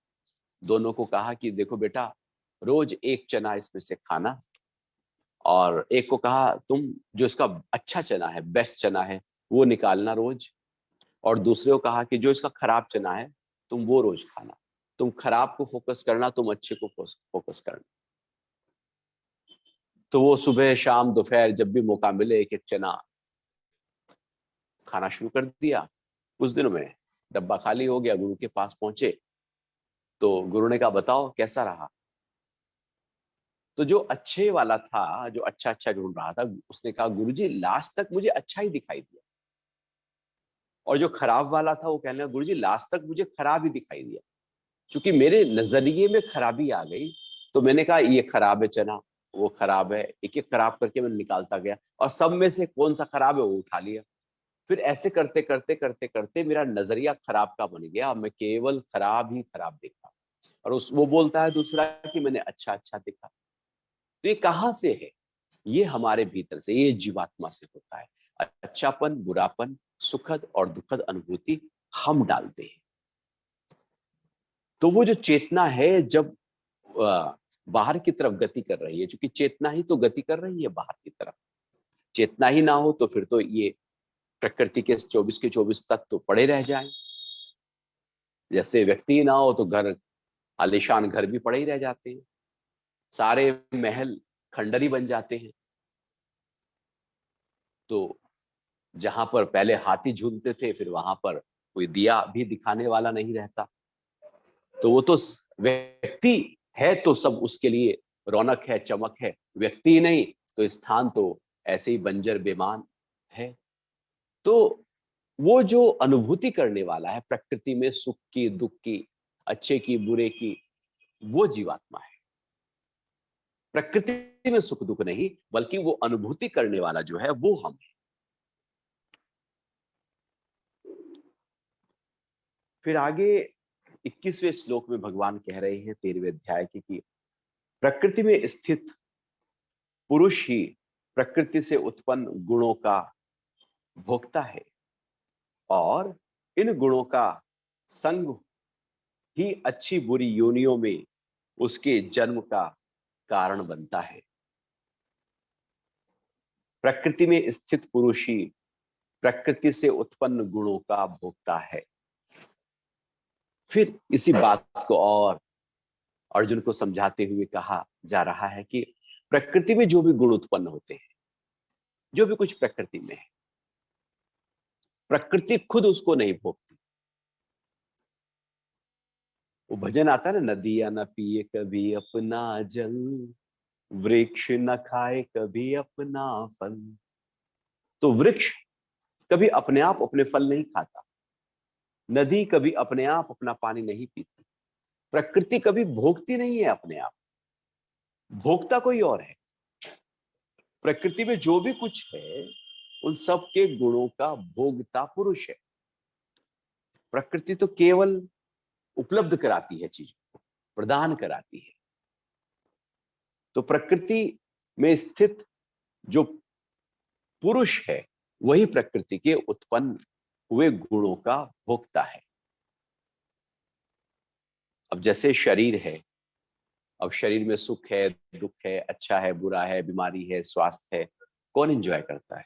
दोनों को कहा कि देखो बेटा रोज एक चना इसमें से खाना, और एक को कहा तुम जो इसका अच्छा चना है, बेस्ट चना है, वो निकालना रोज, और दूसरे को कहा कि जो इसका खराब चना है तुम वो रोज खाना, तुम खराब को फोकस करना, तुम अच्छे को फोकस करना। तो वो सुबह शाम दोपहर जब भी मौका मिले एक एक चना खाना शुरू कर दिया। कुछ दिनों में डब्बा खाली हो गया, गुरु के पास पहुंचे तो गुरु ने कहा बताओ कैसा रहा? तो जो अच्छे वाला था, जो अच्छा अच्छा ढूंढ रहा था, उसने कहा गुरुजी लास्ट तक मुझे अच्छा ही दिखाई दिया। और जो खराब वाला था वो कहने लगा गुरुजी लास्ट तक मुझे खराब ही दिखाई दिया, क्योंकि मेरे नजरिए में खराबी आ गई, तो मैंने कहा ये खराब है चना, वो खराब है, एक एक खराब करके मैं निकालता गया और सब में से कौन सा खराब है वो उठा लिया। फिर ऐसे करते करते करते करते मेरा नजरिया खराब का बन गया, मैं केवल खराब ही खराब देखा। और उस वो बोलता है दूसरा कि मैंने अच्छा अच्छा देखा। तो ये कहाँ से है? ये हमारे भीतर से, ये जीवात्मा से होता है। अच्छापन, बुरापन, सुखद और दुखद अनुभूति हम डालते हैं। तो वो जो चेतना है जब बाहर की तरफ गति कर रही है, क्योंकि चेतना ही तो गति कर रही है बाहर की तरफ। चेतना ही ना हो तो फिर तो ये प्रकृति के 24 के 24 तत्व तो पड़े रह जाएं। जैसे व्यक्ति ही ना हो तो घर, आलीशान घर भी पड़े ही रह जाते हैं, सारे महल खंडर ही बन जाते हैं। तो जहां पर पहले हाथी झूलते थे, फिर वहां पर कोई दिया भी दिखाने वाला नहीं रहता। तो वो तो व्यक्ति है तो सब उसके लिए रौनक है, चमक है। व्यक्ति ही नहीं तो स्थान तो ऐसे ही बंजर बेमान है। तो वो जो अनुभूति करने वाला है प्रकृति में, सुख की, दुख की, अच्छे की, बुरे की, वो जीवात्मा है। प्रकृति में सुख दुख नहीं, बल्कि वो अनुभूति करने वाला जो है वो हम है। फिर आगे 21वें श्लोक में भगवान कह रहे हैं 13वें अध्याय की कि प्रकृति में स्थित पुरुष ही प्रकृति से उत्पन्न गुणों का भोक्ता है और इन गुणों का संग ही अच्छी बुरी योनियों में उसके जन्म का कारण बनता है। प्रकृति में स्थित पुरुष ही प्रकृति से उत्पन्न गुणों का भोक्ता है। फिर इसी बात को और अर्जुन को समझाते हुए कहा जा रहा है कि प्रकृति में जो भी गुण उत्पन्न होते हैं, जो भी कुछ प्रकृति में है, प्रकृति खुद उसको नहीं भोगती। वो भजन आता है ना, नदियां न पिए कभी अपना जल, वृक्ष न खाए कभी अपना फल। तो वृक्ष कभी अपने आप अपने फल नहीं खाता, नदी कभी अपने आप अपना पानी नहीं पीती, प्रकृति कभी भोगती नहीं है अपने आप, भोगता कोई और है। प्रकृति में जो भी कुछ है उन सब के गुणों का भोगता पुरुष है। प्रकृति तो केवल उपलब्ध कराती है, चीजों को प्रदान कराती है। तो प्रकृति में स्थित जो पुरुष है वही प्रकृति के उत्पन्न हुए गुणों का भोक्ता है। अब जैसे शरीर है, अब शरीर में सुख है, दुख है, अच्छा है, बुरा है, बीमारी है, स्वास्थ्य है, कौन एंजॉय करता है?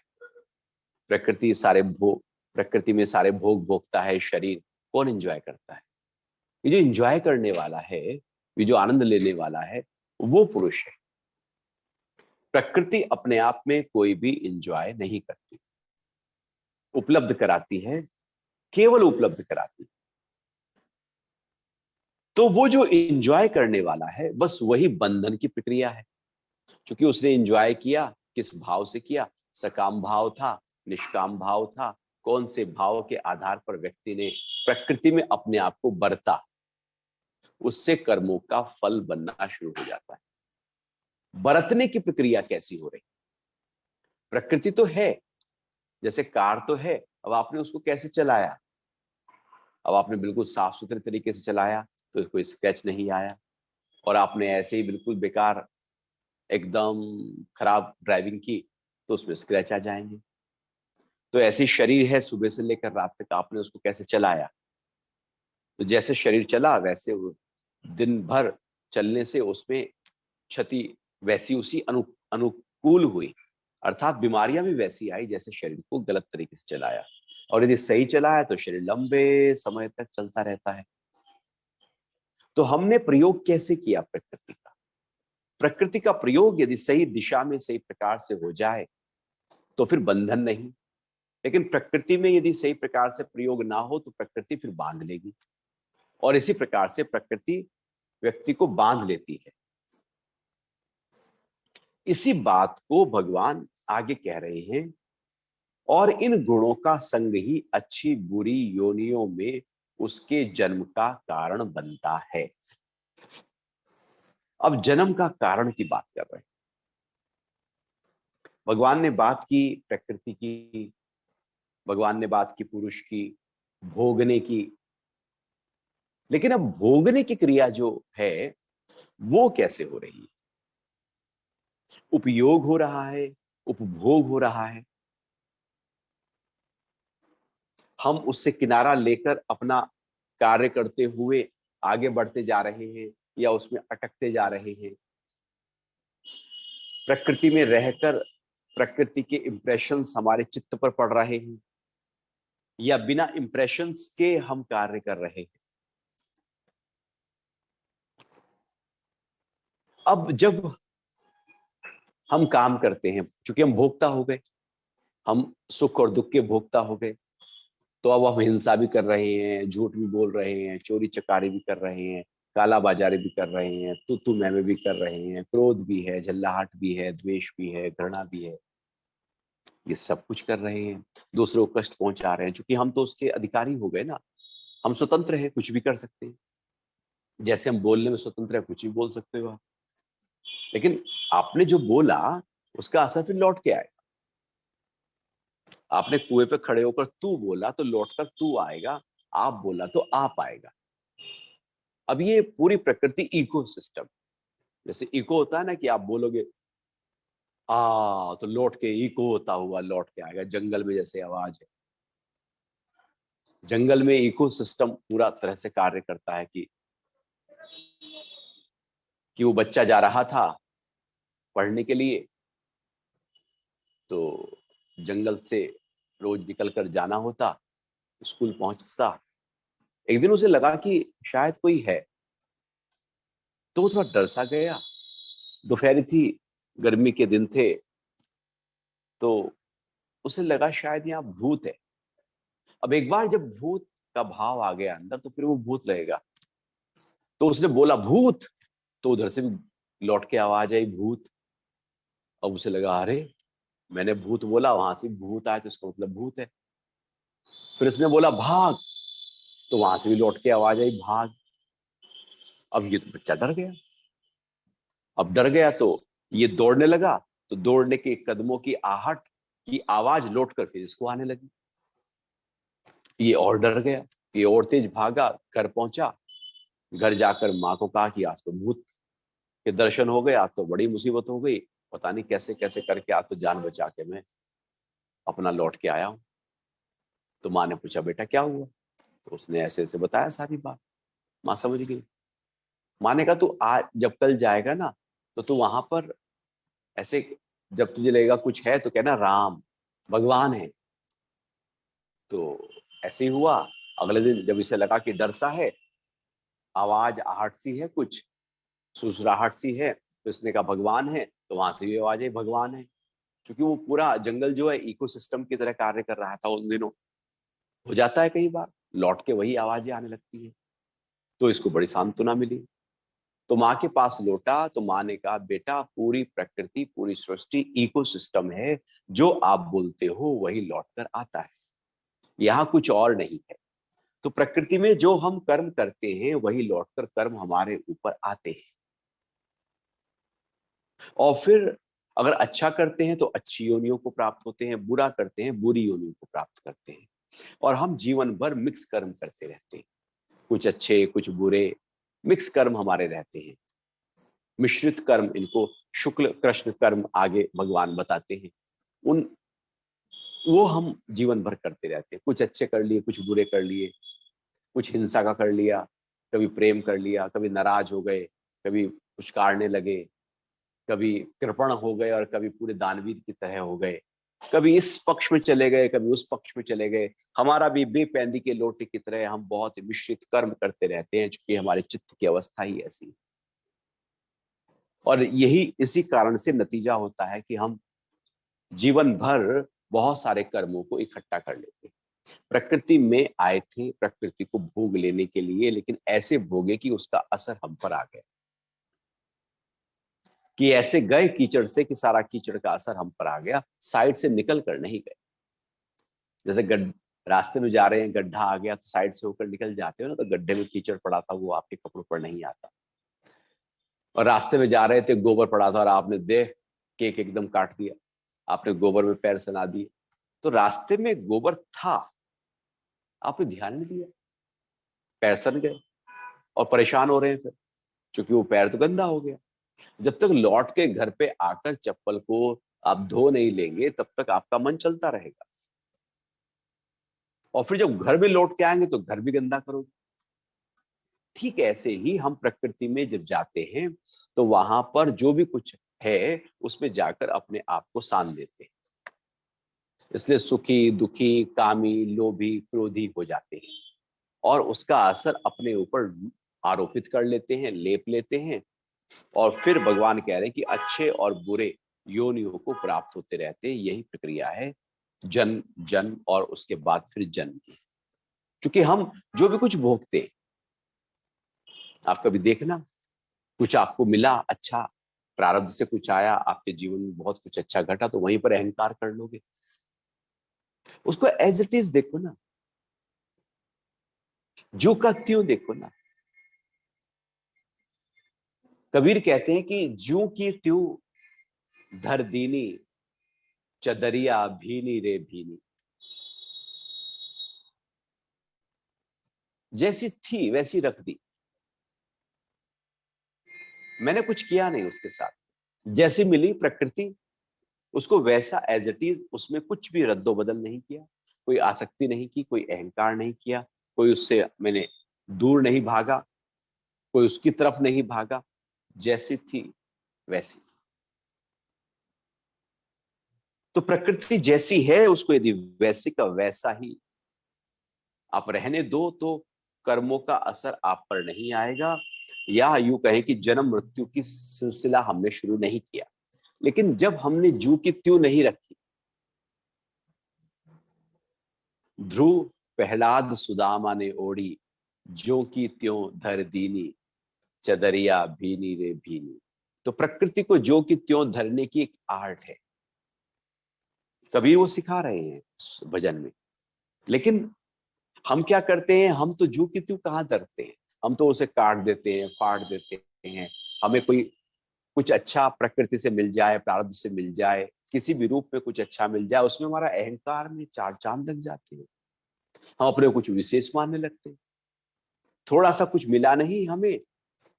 प्रकृति सारे भोग, प्रकृति में सारे भोग भोगता है शरीर, कौन एंजॉय करता है? ये जो एंजॉय करने वाला है, ये जो आनंद लेने वाला है, वो पुरुष है। प्रकृति अपने आप में कोई भी एंजॉय नहीं करती, उपलब्ध कराती है, केवल उपलब्ध कराती है। तो वो जो एंजॉय करने वाला है बस वही बंधन की प्रक्रिया है, क्योंकि उसने एंजॉय किया, किस भाव से किया? सकाम भाव था, निष्काम भाव था, कौन से भाव के आधार पर व्यक्ति ने प्रकृति में अपने आप को बरता, उससे कर्मों का फल बनना शुरू हो जाता है। बरतने की प्रक्रिया कैसी हो रही? प्रकृति तो है, जैसे कार तो है, अब आपने उसको कैसे चलाया? अब आपने बिल्कुल साफ सुथरे तरीके से चलाया तो कोई स्क्रैच नहीं आया, और आपने ऐसे ही बिल्कुल बेकार, एकदम खराब ड्राइविंग की तो उसमें स्क्रैच आ जाएंगे। तो ऐसे शरीर है, सुबह से लेकर रात तक आपने उसको कैसे चलाया, तो जैसे शरीर चला वैसे वो दिन भर चलने से उसमें क्षति वैसी उसी अनुकूल हुई, अर्थात बीमारियां भी वैसी आई जैसे शरीर को गलत तरीके से चलाया। और यदि सही चला है तो शरीर लंबे समय तक चलता रहता है। तो हमने प्रयोग कैसे किया प्रकृति का? प्रकृति का प्रयोग यदि सही दिशा में, सही प्रकार से हो जाए तो फिर बंधन नहीं। लेकिन प्रकृति में यदि सही प्रकार से प्रयोग ना हो तो प्रकृति फिर बांध लेगी, और इसी प्रकार से प्रकृति व्यक्ति को बांध लेती है। इसी बात को भगवान आगे कह रहे हैं, और इन गुणों का संग ही अच्छी बुरी योनियों में उसके जन्म का कारण बनता है। अब जन्म का कारण की बात कर रहे हैं। भगवान ने बात की प्रकृति की, भगवान ने बात की पुरुष की, भोगने की। लेकिन अब भोगने की क्रिया जो है वो कैसे हो रही है? उपयोग हो रहा है, उपभोग हो रहा है। हम उससे किनारा लेकर अपना कार्य करते हुए आगे बढ़ते जा रहे हैं या उसमें अटकते जा रहे हैं। प्रकृति में रहकर प्रकृति के इंप्रेशंस हमारे चित्त पर पड़ रहे हैं या बिना इंप्रेशंस के हम कार्य कर रहे हैं। अब जब हम काम करते हैं, चूंकि हम भोक्ता हो गए, हम सुख और दुख के भोक्ता हो गए, तो अब हम हिंसा भी कर रहे हैं, झूठ भी बोल रहे हैं, चोरी चकारी भी कर रहे हैं, काला बाजारी भी कर रहे हैं, तू मैं भी कर रहे हैं, क्रोध भी है, झल्लाहट भी है, द्वेष भी है, घृणा भी है। ये सब कुछ कर रहे हैं, दूसरों को कष्ट पहुंचा रहे हैं। क्योंकि हम तो उसके अधिकारी हो गए ना, हम स्वतंत्र हैं, कुछ भी कर सकते हैं। जैसे हम बोलने में स्वतंत्र है, कुछ भी बोल सकते हो आप। लेकिन आपने जो बोला उसका असर फिर लौट के आएगा। आपने कुएं पे खड़े होकर तू बोला तो लौटकर तू आएगा, आप बोला तो आप आएगा। अब ये पूरी प्रकृति इकोसिस्टम, जैसे इको होता है ना कि आप बोलोगे आ तो लौट के इको होता हुआ लौट के आएगा। जंगल में जैसे आवाज है, जंगल में इकोसिस्टम पूरा तरह से कार्य करता है कि वो बच्चा जा रहा था पढ़ने के लिए, तो जंगल से रोज निकल कर जाना होता, स्कूल पहुंचता। एक दिन उसे लगा कि शायद कोई है, तो वो थोड़ा डर सा गया। दोपहर थी, गर्मी के दिन थे, तो उसे लगा शायद यहाँ भूत है। अब एक बार जब भूत का भाव आ गया अंदर, तो फिर वो भूत लगेगा। तो उसने बोला भूत, तो उधर से भी लौट के आवाज आई भूत। अब उसे लगा अरे मैंने भूत बोला, वहां से भूत आया, तो इसका मतलब भूत है। फिर उसने बोला भाग, तो वहां से भी लौट के आवाज आई भाग। अब ये तो बच्चा डर गया। अब डर गया तो ये दौड़ने लगा, तो दौड़ने के कदमों की आहट की आवाज लौटकर फिर इसको आने लगी। ये और डर गया, ये और तेज भागा, घर पहुंचा। घर जाकर माँ को कहा कि आज तो भूत के दर्शन हो गए, आज तो बड़ी मुसीबत हो गई, पता नहीं कैसे कैसे करके आज तो जान बचा के मैं अपना लौट के आया हूँ। तो माँ ने पूछा बेटा क्या हुआ? तो उसने ऐसे ऐसे बताया सारी बात। माँ समझ गई। माँ ने कहा तू आज जब कल जाएगा ना, तो तू वहां पर ऐसे, जब तुझे लगेगा कुछ है तो कहना राम, भगवान है। तो ऐसे ही हुआ। अगले दिन जब इसे लगा कि डर सा है, आवाज आहट सी है, कुछ सुसराहट सी है, तो इसने कहा भगवान है, तो वहां से भी आवाज आई भगवान है। क्योंकि वो पूरा जंगल जो है इकोसिस्टम की तरह कार्य कर रहा था उन दिनों। हो जाता है कई बार, लौट के वही आवाजें आने लगती है। तो इसको बड़ी सांत्वना मिली। तो माँ के पास लौटा, तो माँ ने कहा बेटा पूरी प्रकृति, पूरी सृष्टि इकोसिस्टम है, जो आप बोलते हो वही लौट कर आता है, यहाँ कुछ और नहीं है। तो प्रकृति में जो हम कर्म करते हैं वही लौटकर कर्म हमारे ऊपर आते हैं। और फिर अगर अच्छा करते हैं तो अच्छी योनियों को प्राप्त होते हैं, बुरा करते हैं बुरी योनियों को प्राप्त करते हैं। और हम जीवन भर मिक्स कर्म करते रहते हैं, कुछ अच्छे कुछ बुरे, मिक्स कर्म हमारे रहते हैं। मिश्रित कर्म, इनको शुक्ल कृष्ण कर्म आगे भगवान बताते हैं। उन वो हम जीवन भर करते रहते हैं, कुछ अच्छे कर लिए कुछ बुरे कर लिए, कुछ हिंसा का कर लिया, कभी प्रेम कर लिया, कभी नाराज हो गए, कभी उचकारने लगे, कभी कृपण हो गए और कभी पूरे दानवीर की तरह हो गए, कभी इस पक्ष में चले गए कभी उस पक्ष में चले गए। हमारा भी बेपैंदी के लोटे की तरह हम बहुत मिश्रित कर्म करते रहते हैं, क्योंकि हमारे चित्त की अवस्था ही ऐसी। और यही इसी कारण से नतीजा होता है कि हम जीवन भर बहुत सारे कर्मों को इकट्ठा कर लेते हैं। प्रकृति में आए थे प्रकृति को भोग लेने के लिए, लेकिन ऐसे भोगे कि उसका असर हम पर आ गया, कि ऐसे गए कीचड़ से कि सारा कीचड़ का असर हम पर आ गया, साइड से निकल कर नहीं गए। जैसे रास्ते में जा रहे हैं, गड्ढा आ गया तो साइड से होकर निकल जाते हो ना, तो गड्ढे में कीचड़ पड़ा था वो आपके कपड़ों पर नहीं आता। और रास्ते में जा रहे थे, गोबर पड़ा था और आपने देख केक एकदम काट दिया, आपने गोबर में पैर सना दिए, तो रास्ते में गोबर था, आपने ध्यान नहीं दिया, पैर सन गए और परेशान हो रहे हैं फिर, क्योंकि वो पैर तो गंदा हो गया। जब तक लौट के घर पे आकर चप्पल को आप धो नहीं लेंगे, तब तक आपका मन चलता रहेगा, और फिर जब घर में लौट के आएंगे तो घर भी गंदा करोगे। ठीक ऐसे ही हम प्रकृति में जब जाते हैं तो वहां पर जो भी कुछ है उसमें जाकर अपने आप को सान देते हैं। इसलिए सुखी, दुखी, कामी, लोभी, क्रोधी हो जाते हैं और उसका असर अपने ऊपर आरोपित कर लेते हैं, लेप लेते हैं, और फिर भगवान कह रहे हैं कि अच्छे और बुरे योनियों को प्राप्त होते रहते हैं। यही प्रक्रिया है जन्म, जन्म और उसके बाद फिर जन्म की। क्योंकि हम जो भी कुछ भोगते हैं, आप कभी देखना, कुछ आपको मिला अच्छा, प्रारब्ध से कुछ आया, आपके जीवन में बहुत कुछ अच्छा घटा, तो वहीं पर अहंकार कर लोगे। उसको एज इट इज देखो ना, जो का त्यों देखो ना। कबीर कहते हैं कि ज्यों की त्यों धर दीनी, चदरिया भीनी रे भीनी। जैसी थी वैसी रख दी, मैंने कुछ किया नहीं उसके साथ। जैसी मिली प्रकृति, उसको वैसा एज इट इज, उसमें कुछ भी रद्दो बदल नहीं किया, कोई आसक्ति नहीं की, कोई अहंकार नहीं किया, कोई उससे मैंने दूर नहीं भागा, कोई उसकी तरफ नहीं भागा, जैसी थी वैसी। तो प्रकृति जैसी है उसको यदि वैसे का वैसा ही आप रहने दो, तो कर्मों का असर आप पर नहीं आएगा, या यूं कहें कि जन्म मृत्यु की सिलसिला हमने शुरू नहीं किया। लेकिन जब हमने जू की त्यों नहीं रखी, ध्रुव प्रहलाद सुदामा ने ओढ़ी, ज्यों की त्यों धर दीनी, चदरिया भीनी रे भीनी। तो प्रकृति को ज्यों की त्यों धरने की एक आर्ट है, कबीर वो सिखा रहे हैं भजन में। लेकिन हम क्या करते हैं, हम तो जू की त्यों कहाँ धरते हैं, हम तो उसे काट देते हैं, फाड़ देते हैं। हमें कोई कुछ अच्छा प्रकृति से मिल जाए, प्रारब्ध से मिल जाए, किसी भी रूप में कुछ अच्छा मिल जाए, उसमें हमारा अहंकार में चार चांद लग जाते हैं, हम अपने कुछ विशेष मानने लगते हैं। थोड़ा सा कुछ मिला नहीं हमें,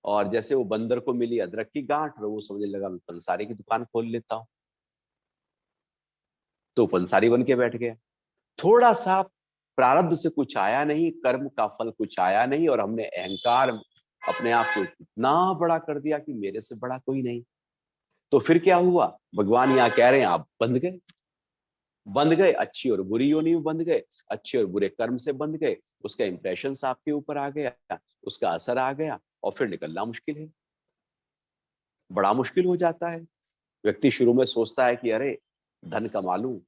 और जैसे वो बंदर को मिली अदरक की गांठ, और वो समझने लगा मैं पंसारी की दुकान खोल लेता हूँ, तो पंसारी बन के बैठ गया। थोड़ा सा प्रारब्ध से कुछ आया नहीं, कर्म का फल कुछ आया नहीं, और हमने अहंकार अपने आप को इतना बड़ा कर दिया कि मेरे से बड़ा कोई नहीं। तो फिर क्या हुआ, भगवान यहाँ कह रहे हैं आप बंध गए, बंध गए, अच्छी और बुरी योनि में बंध गए, अच्छे और बुरे कर्म से बंध गए, उसका इंप्रेशन आपके ऊपर आ गया, उसका असर आ गया, और फिर निकलना मुश्किल है, बड़ा मुश्किल हो जाता है। व्यक्ति शुरू में सोचता है कि अरे धन कमा लूं,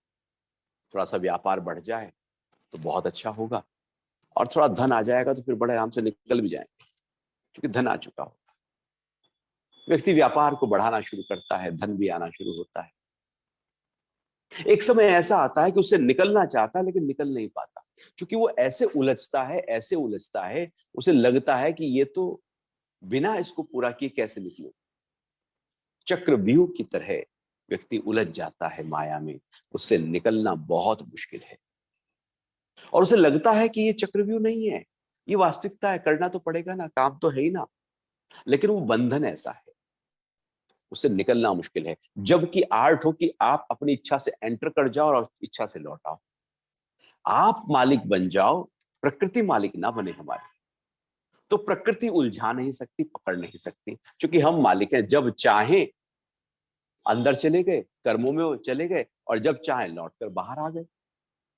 थोड़ा सा व्यापार बढ़ जाए तो बहुत अच्छा होगा, और थोड़ा धन आ जाएगा तो फिर बड़े आराम से निकल भी जाएंगे, क्योंकि धन आ चुका हो। व्यक्ति व्यापार को बढ़ाना शुरू करता है, धन भी आना शुरू होता है। एक समय ऐसा आता है कि उससे निकलना चाहता है लेकिन निकल नहीं पाता, क्योंकि वो ऐसे उलझता है, ऐसे उलझता है, उसे लगता है कि ये तो बिना इसको पूरा किए कैसे निकलूं। चक्रव्यूह की तरह व्यक्ति उलझ जाता है माया में, उससे निकलना बहुत मुश्किल है। और उसे लगता है कि ये चक्रव्यूह नहीं है, ये वास्तविकता है, करना तो पड़ेगा ना, काम तो है ही ना। लेकिन वो बंधन ऐसा है, उससे निकलना मुश्किल है। जबकि आर्ट हो कि आप अपनी इच्छा से एंटर कर जाओ और इच्छा से लौट आओ, आप मालिक बन जाओ, प्रकृति मालिक ना बने हमारी। तो प्रकृति उलझा नहीं सकती, पकड़ नहीं सकती, क्योंकि हम मालिक हैं। जब चाहें अंदर चले गए, कर्मों में चले गए, और जब चाहें लौट कर बाहर आ गए।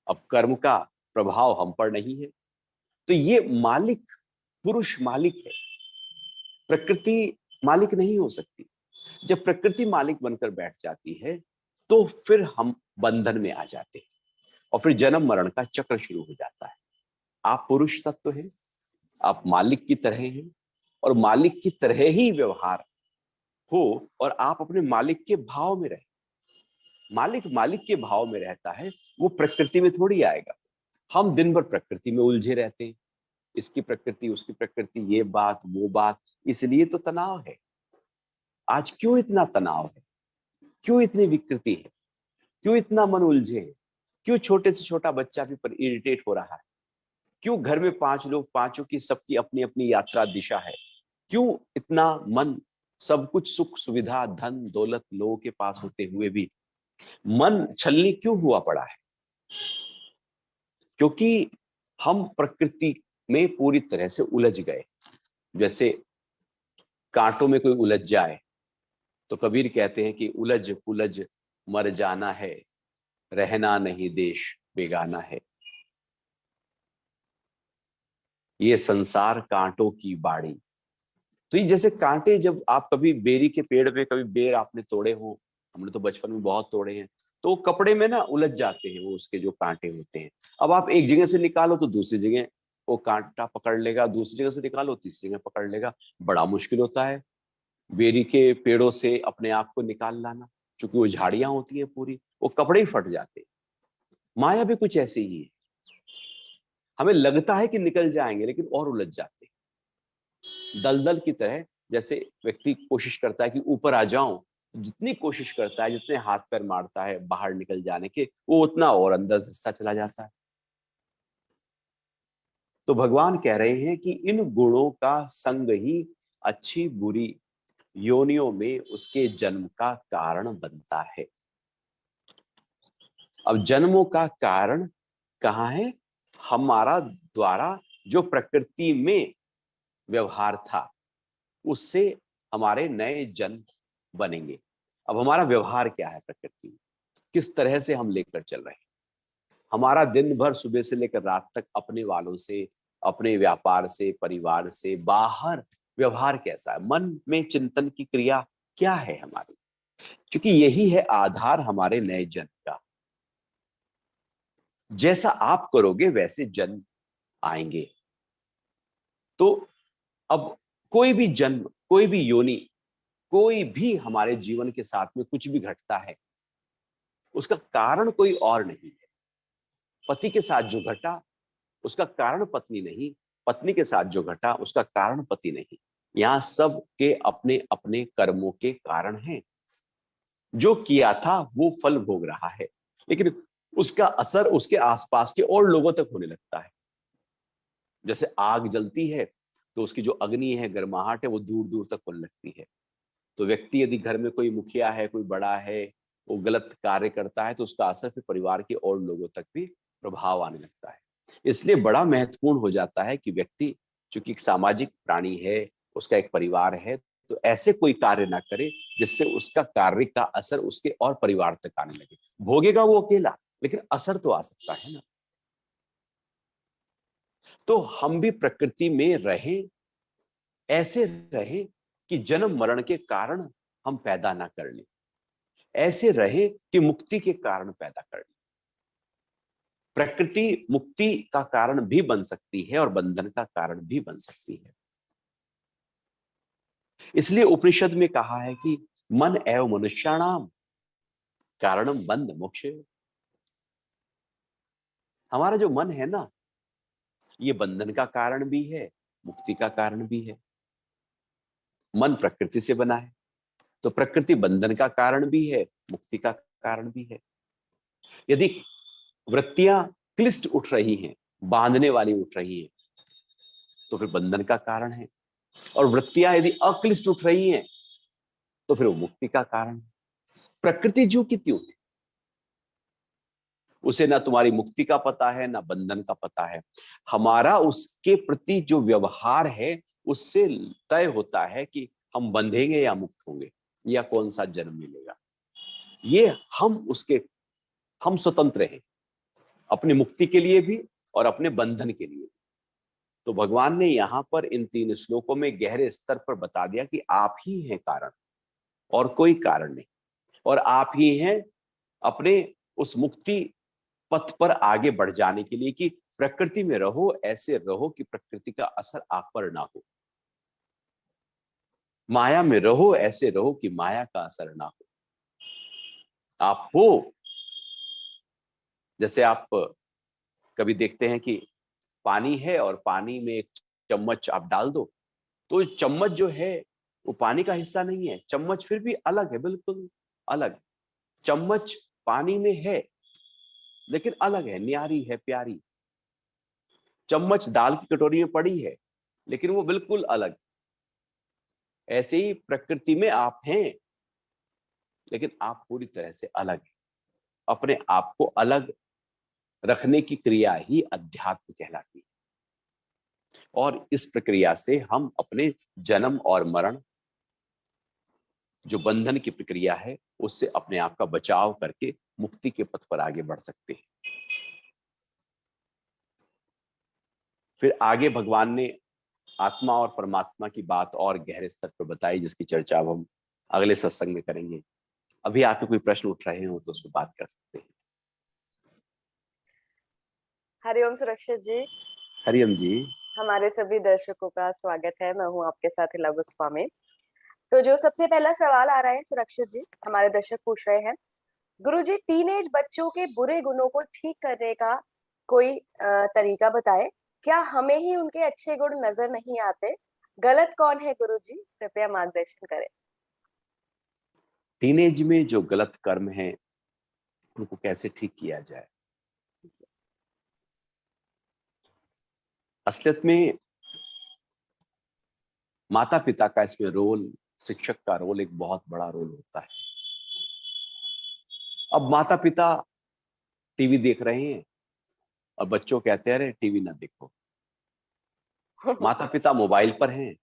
अब कर्म का प्रभाव हम पर नहीं है। तो ये मालिक, पुरुष मालिक है, प्रकृति मालिक नहीं हो सकती। जब प्रकृति मालिक बनकर बैठ जाती है तो फिर हम बंधन में आ जाते हैं, और फिर जन्म मरण का चक्र शुरू हो जाता है। आप पुरुष तत्व हैं, आप मालिक की तरह हैं, और मालिक की तरह ही व्यवहार हो, और आप अपने मालिक के भाव में रहे। मालिक मालिक के भाव में रहता है, वो प्रकृति में थोड़ी आएगा। हम दिन भर प्रकृति में उलझे रहते हैं, इसकी प्रकृति, उसकी प्रकृति, ये बात वो बात, इसलिए तो तनाव है। आज क्यों इतना तनाव है, क्यों इतनी विकृति है? क्यों इतना मन उलझे हैं? क्यों छोटे से छोटा बच्चा भी पर इरिटेट हो रहा है? क्यों घर में 5 लोग, पांचों की सबकी अपनी अपनी यात्रा दिशा है? क्यों इतना मन, सब कुछ सुख सुविधा धन दौलत लोगों के पास होते हुए भी मन छलनी क्यों हुआ पड़ा है? क्योंकि हम प्रकृति में पूरी तरह से उलझ गए। जैसे कांटों में कोई उलझ जाए तो कबीर कहते हैं कि उलझ पुलझ मर जाना है, रहना नहीं देश बेगाना है। ये संसार कांटों की बाड़ी। तो ये जैसे कांटे, जब आप कभी बेरी के पेड़ पे कभी बेर आपने तोड़े हो, हमने तो बचपन में बहुत तोड़े हैं, तो वो कपड़े में ना उलझ जाते हैं, वो उसके जो कांटे होते हैं। अब आप एक जगह से निकालो तो दूसरी जगह वो कांटा पकड़ लेगा, दूसरी जगह से निकालो तीसरी जगह पकड़ लेगा। बड़ा मुश्किल होता है बेरी के पेड़ों से अपने आप को निकाल लाना, क्योंकि वो झाड़ियां होती हैं पूरी, वो कपड़े ही फट जाते हैं। माया भी कुछ ऐसे ही है, हमें लगता है कि निकल जाएंगे लेकिन और उलझ जाते हैं दलदल की तरह। जैसे व्यक्ति कोशिश करता है कि ऊपर आ जाऊं, जितनी कोशिश करता है, जितने हाथ पैर मारता है बाहर निकल जाने के, वो उतना और अंदर धंसता चला जाता है। तो भगवान कह रहे हैं कि इन गुणों का संग ही अच्छी बुरी योनियों में उसके जन्म का कारण बनता है। अब जन्मों का कारण कहाँ है? हमारा द्वारा जो प्रकृति में व्यवहार था, उससे हमारे नए जन्म बनेंगे। अब हमारा व्यवहार क्या है प्रकृति में, किस तरह से हम लेकर चल रहे हैं? हमारा दिन भर सुबह से लेकर रात तक अपने वालों से, अपने व्यापार से, परिवार से बाहर व्यवहार कैसा है? मन में चिंतन की क्रिया क्या है हमारी? क्योंकि यही है आधार हमारे नए जन्म का। जैसा आप करोगे वैसे जन्म आएंगे। तो अब कोई भी जन्म, कोई भी योनि, कोई भी हमारे जीवन के साथ में कुछ भी घटता है, उसका कारण कोई और नहीं है। पति के साथ जो घटा उसका कारण पत्नी नहीं, पत्नी के साथ जो घटा उसका कारण पति नहीं। यहां सब के अपने अपने कर्मों के कारण हैं। जो किया था वो फल भोग रहा है, लेकिन उसका असर उसके आसपास के और लोगों तक होने लगता है। जैसे आग जलती है तो उसकी जो अग्नि है, गर्माहट है, वो दूर दूर तक होने लगती है। तो व्यक्ति यदि घर में कोई मुखिया है, कोई बड़ा है, वो गलत कार्य करता है तो उसका असर फिर परिवार के और लोगों तक भी प्रभाव आने लगता है। इसलिए बड़ा महत्वपूर्ण हो जाता है कि व्यक्ति, चूंकि एक सामाजिक प्राणी है, उसका एक परिवार है, तो ऐसे कोई कार्य ना करे जिससे उसका कार्य का असर उसके और परिवार तक आने लगे। भोगेगा वो अकेला, लेकिन असर तो आ सकता है ना। तो हम भी प्रकृति में रहें, ऐसे रहें कि जन्म मरण के कारण हम पैदा ना कर लें, ऐसे रहे कि मुक्ति के कारण पैदा कर लें। प्रकृति मुक्ति का कारण भी बन सकती है और बंधन का कारण भी बन सकती है। इसलिए उपनिषद में कहा है कि मन एवं मनुष्याणाम कारणम बंध मोक्ष। हमारा जो मन है ना, ये बंधन का कारण भी है, मुक्ति का कारण भी है। मन प्रकृति से बना है, तो प्रकृति बंधन का कारण भी है, मुक्ति का कारण भी है। यदि वृत्तियां क्लिष्ट उठ रही हैं, बांधने वाली उठ रही हैं, तो फिर बंधन का कारण है। और वृत्तियां यदि अक्लिष्ट उठ रही हैं तो फिर वो मुक्ति का कारण है। प्रकृति जो की त्यों है, उसे ना तुम्हारी मुक्ति का पता है ना बंधन का पता है। हमारा उसके प्रति जो व्यवहार है उससे तय होता है कि हम बंधेंगे या मुक्त होंगे, या कौन सा जन्म मिलेगा। ये हम उसके, हम स्वतंत्र हैं अपनी मुक्ति के लिए भी और अपने बंधन के लिए। तो भगवान ने यहां पर इन 3 श्लोकों में गहरे स्तर पर बता दिया कि आप ही हैं कारण, और कोई कारण नहीं। और आप ही हैं अपने उस मुक्ति पथ पर आगे बढ़ जाने के लिए, कि प्रकृति में रहो, ऐसे रहो कि प्रकृति का असर आप पर ना हो। माया में रहो, ऐसे रहो कि माया का असर ना हो। आप हो, जैसे आप कभी देखते हैं कि पानी है और पानी में एक चम्मच आप डाल दो, तो चम्मच जो है वो पानी का हिस्सा नहीं है, चम्मच फिर भी अलग है, बिल्कुल अलग। चम्मच पानी में है लेकिन अलग है, न्यारी है, प्यारी। चम्मच दाल की कटोरी में पड़ी है लेकिन वो बिल्कुल अलग। ऐसे ही प्रकृति में आप हैं लेकिन आप पूरी तरह से अलग हैं। अपने आप को अलग रखने की क्रिया ही अध्यात्म कहलाती है। और इस प्रक्रिया से हम अपने जन्म और मरण, जो बंधन की प्रक्रिया है, उससे अपने आप का बचाव करके मुक्ति के पथ पर आगे बढ़ सकते हैं। फिर आगे भगवान ने आत्मा और परमात्मा की बात और गहरे स्तर पर बताई, जिसकी चर्चा अब हम अगले सत्संग में करेंगे। अभी आपके कोई प्रश्न उठ रहे हो तो उस पर बात कर सकते हैं। हरिओम सुरक्षित जी। हरिओम जी। हमारे सभी दर्शकों का स्वागत है। मैं हूँ आपके साथ हिला गोस्वामी। तो जो सबसे पहला सवाल आ रहा है सुरक्षित जी, हमारे दर्शक पूछ रहे हैं, गुरुजी टीनेज बच्चों के बुरे गुणों को ठीक करने का कोई तरीका बताए। क्या हमें ही उनके अच्छे गुण नजर नहीं आते? गलत कौन है गुरुजी, कृपया मार्गदर्शन करें। टीनेज में जो गलत कर्म है उनको कैसे ठीक किया जाए? असलियत में माता पिता का इसमें रोल, शिक्षक का रोल एक बहुत बड़ा रोल होता है। अब माता पिता टीवी देख रहे हैं और बच्चों कहते हैं अरे टीवी ना देखो। माता पिता मोबाइल पर हैं,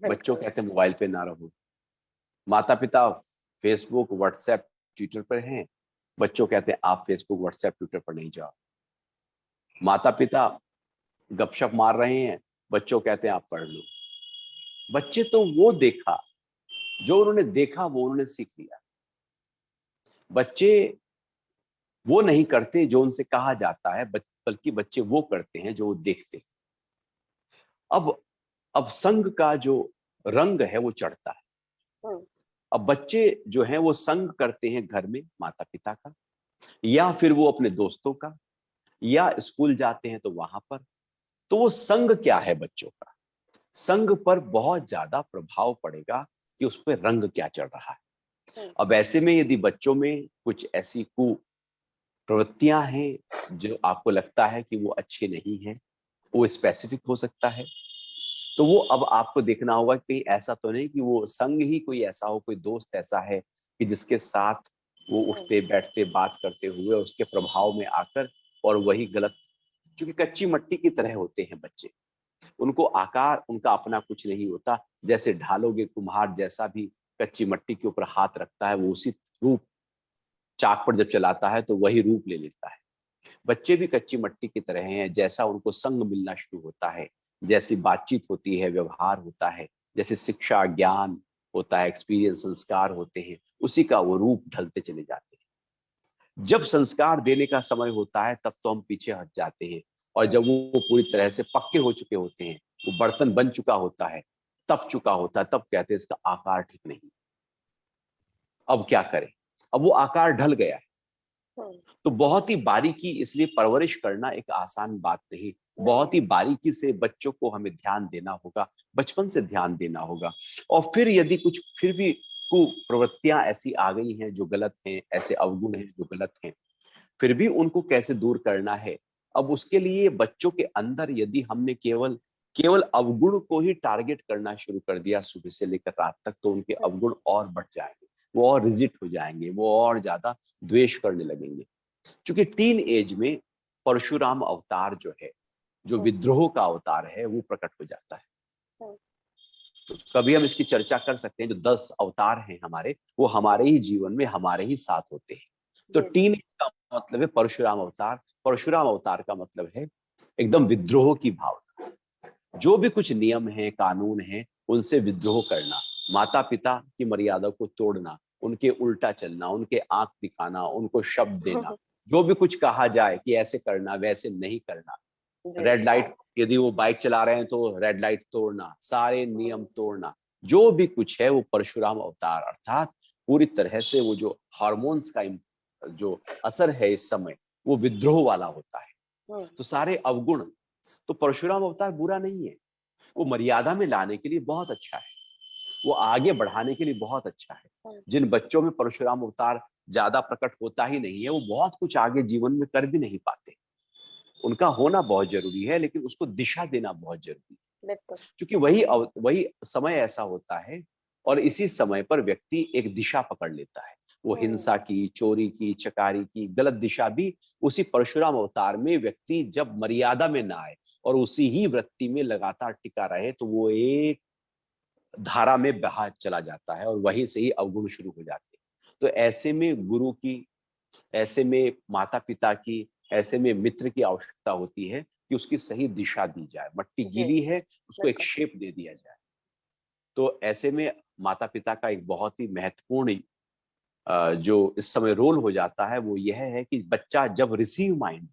बच्चों बिल्कुल। कहते हैं मोबाइल पे ना रहो। माता पिता फेसबुक, व्हाट्सएप, ट्विटर पर हैं, बच्चों कहते हैं आप फेसबुक, व्हाट्सएप, ट्विटर पर नहीं जाओ। माता पिता गपशप मार रहे हैं, बच्चों कहते हैं आप पढ़ लो। बच्चे तो वो देखा, जो उन्होंने देखा वो उन्होंने सीख लिया। बच्चे वो नहीं करते जो उनसे कहा जाता है, बल्कि बच्चे वो करते हैं जो वो देखते हैं। अब संग का जो रंग है वो चढ़ता है। हम्म। अब बच्चे जो हैं वो संग करते हैं घर में माता पिता का, या फिर वो अपने दोस्तों का, या स्कूल जाते हैं तो वहां पर। तो वो संग क्या है बच्चों का, संग पर बहुत ज्यादा प्रभाव पड़ेगा कि उस पर रंग क्या चढ़ रहा है। हम्म। अब ऐसे में यदि बच्चों में कुछ ऐसी प्रवृत्तियां हैं जो आपको लगता है कि वो अच्छी नहीं है, वो स्पेसिफिक हो सकता है, तो वो अब आपको देखना होगा कि ऐसा तो नहीं कि वो संग ही कोई ऐसा हो, कोई दोस्त ऐसा है कि जिसके साथ वो उठते बैठते बात करते हुए उसके प्रभाव में आकर और वही गलत। क्योंकि कच्ची मिट्टी की तरह होते हैं बच्चे, उनको आकार उनका अपना कुछ नहीं होता। जैसे ढालोगे, कुम्हार जैसा भी कच्ची मिट्टी के ऊपर हाथ रखता है वो उसी रूप, चाक पर जब चलाता है तो वही रूप ले लेता है। बच्चे भी कच्ची मिट्टी की तरह हैं, जैसा उनको संग मिलना शुरू होता है, जैसी बातचीत होती है, व्यवहार होता है, जैसे शिक्षा ज्ञान होता है, एक्सपीरियंस संस्कार होते हैं, उसी का वो रूप ढलते चले जाते हैं। जब संस्कार देने का समय होता है तब तो हम पीछे हट जाते हैं, और जब वो पूरी तरह से पक्के हो चुके होते हैं, वो बर्तन बन चुका होता है, तप चुका होता है, तब कहते हैं इसका आकार ठीक नहीं, अब क्या करें। अब वो आकार ढल गया है। हम्म। तो बहुत ही बारीकी, इसलिए परवरिश करना एक आसान बात नहीं। नहीं। बहुत ही बारीकी से बच्चों को हमें ध्यान देना होगा, बचपन से ध्यान देना होगा। और फिर यदि कुछ फिर भी कुप्रवृत्तियां ऐसी आ गई हैं जो गलत हैं, ऐसे अवगुण हैं जो गलत हैं, फिर भी उनको कैसे दूर करना है। अब उसके लिए बच्चों के अंदर यदि हमने केवल केवल अवगुण को ही टारगेट करना शुरू कर दिया सुबह से लेकर रात तक, तो उनके अवगुण और बढ़ जाएंगे, वो और रिजिट हो जाएंगे, वो और ज्यादा द्वेष करने लगेंगे। क्योंकि टीन एज में परशुराम अवतार जो है, जो विद्रोह का अवतार है, वो प्रकट हो जाता है। तो कभी हम इसकी चर्चा कर सकते हैं, जो 10 अवतार हैं हमारे, वो हमारे ही जीवन में हमारे ही साथ होते हैं। तो जी। टीन का मतलब है परशुराम अवतार। परशुराम अवतार का मतलब है एकदम विद्रोह की भावना। जो भी कुछ नियम है, कानून है, उनसे विद्रोह करना, माता पिता की मर्यादा को तोड़ना, उनके उल्टा चलना, उनके आंख दिखाना, उनको शब्द देना, जो भी कुछ कहा जाए कि ऐसे करना वैसे नहीं करना। जी। रेड लाइट, यदि वो बाइक चला रहे हैं तो रेड लाइट तोड़ना, सारे नियम तोड़ना, जो भी कुछ है वो परशुराम अवतार। अर्थात पूरी तरह से वो जो हार्मोन्स का जो असर है इस समय, वो विद्रोह वाला होता है। तो सारे अवगुण, तो परशुराम अवतार बुरा नहीं है, वो मर्यादा में लाने के लिए बहुत अच्छा है। वो आगे बढ़ाने के लिए बहुत अच्छा है। जिन बच्चों में परशुराम अवतार ज्यादा प्रकट होता ही नहीं है, वो बहुत कुछ आगे जीवन में कर भी नहीं पाते। उनका होना बहुत जरूरी है, लेकिन उसको दिशा देना बहुत जरूरी है, बिल्कुल। क्योंकि वही समय ऐसा होता है, और इसी समय पर व्यक्ति एक दिशा पकड़ लेता है। वो हिंसा की, चोरी की, चकारी की गलत दिशा भी उसी परशुराम अवतार में व्यक्ति जब मर्यादा में ना आए और उसी ही वृत्ति में लगातार टिका रहे, तो वो एक धारा में बहा चला जाता है, और वहीं से ही अवगुण शुरू हो जाते हैं। तो ऐसे में गुरु की, ऐसे में माता पिता की, ऐसे में मित्र की आवश्यकता होती है कि उसकी सही दिशा दी जाए। मट्टी जी, गीली है, उसको एक बिल्कुल। शेप दे दिया जाए। तो ऐसे में माता पिता का एक बहुत ही महत्वपूर्ण जो इस समय रोल हो जाता है, वो यह है कि बच्चा जब रिसीव माइंड,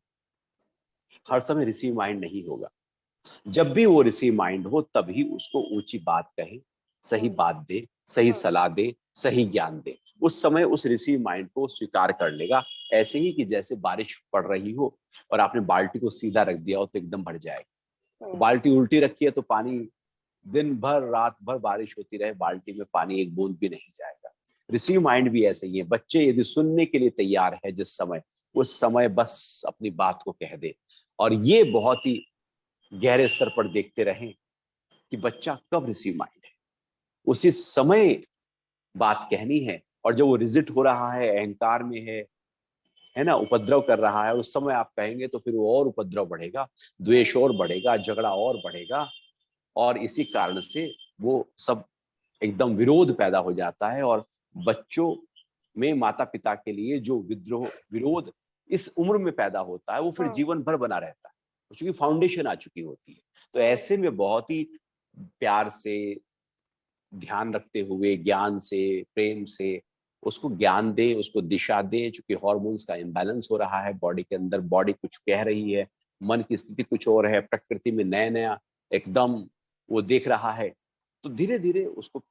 हर समय रिसीव माइंड नहीं होगा, जब भी वो रिसीव माइंड हो तभी उसको ऊंची बात कहे, सही बात दे, सही सलाह दे, सही ज्ञान दे। उस समय उस रिसीव माइंड को स्वीकार कर लेगा। ऐसे ही कि जैसे बारिश पड़ रही हो और आपने बाल्टी को सीधा रख दिया हो तो एकदम भर जाएगा। बाल्टी उल्टी रखी है तो पानी, दिन भर रात भर बारिश होती रहे, बाल्टी में पानी एक बूंद भी नहीं जाएगा। रिसीव माइंड भी ऐसे ही है। बच्चे यदि सुनने के लिए तैयार है जिस समय, उस समय बस अपनी बात को कह दे। और ये बहुत ही गहरे स्तर पर देखते रहें कि बच्चा कब रिसीव माइंड है, उसी समय बात कहनी है। और जब वो रिजिट हो रहा है, अहंकार में है ना, उपद्रव कर रहा है, उस समय आप कहेंगे तो फिर वो और उपद्रव बढ़ेगा, द्वेष और बढ़ेगा, झगड़ा और बढ़ेगा, और इसी कारण से वो सब एकदम विरोध पैदा हो जाता है। और बच्चों में माता पिता के लिए जो विद्रोह, विरोध इस उम्र में पैदा होता है, वो फिर जीवन भर बना रहता है, क्योंकि फाउंडेशन आ चुकी होती है। तो ऐसे में बहुत ही प्यार से, ध्यान रखते हुए, ज्ञान से, प्रेम से उसको ज्ञान दें, उसको दिशा दें। चूंकि हार्मोन्स का इम्बैलेंस हो रहा है बॉडी के अंदर, बॉडी कुछ कह रही है, मन की स्थिति कुछ और है, प्रकृति में नया नया एकदम वो देख रहा है। तो धीरे धीरे उसको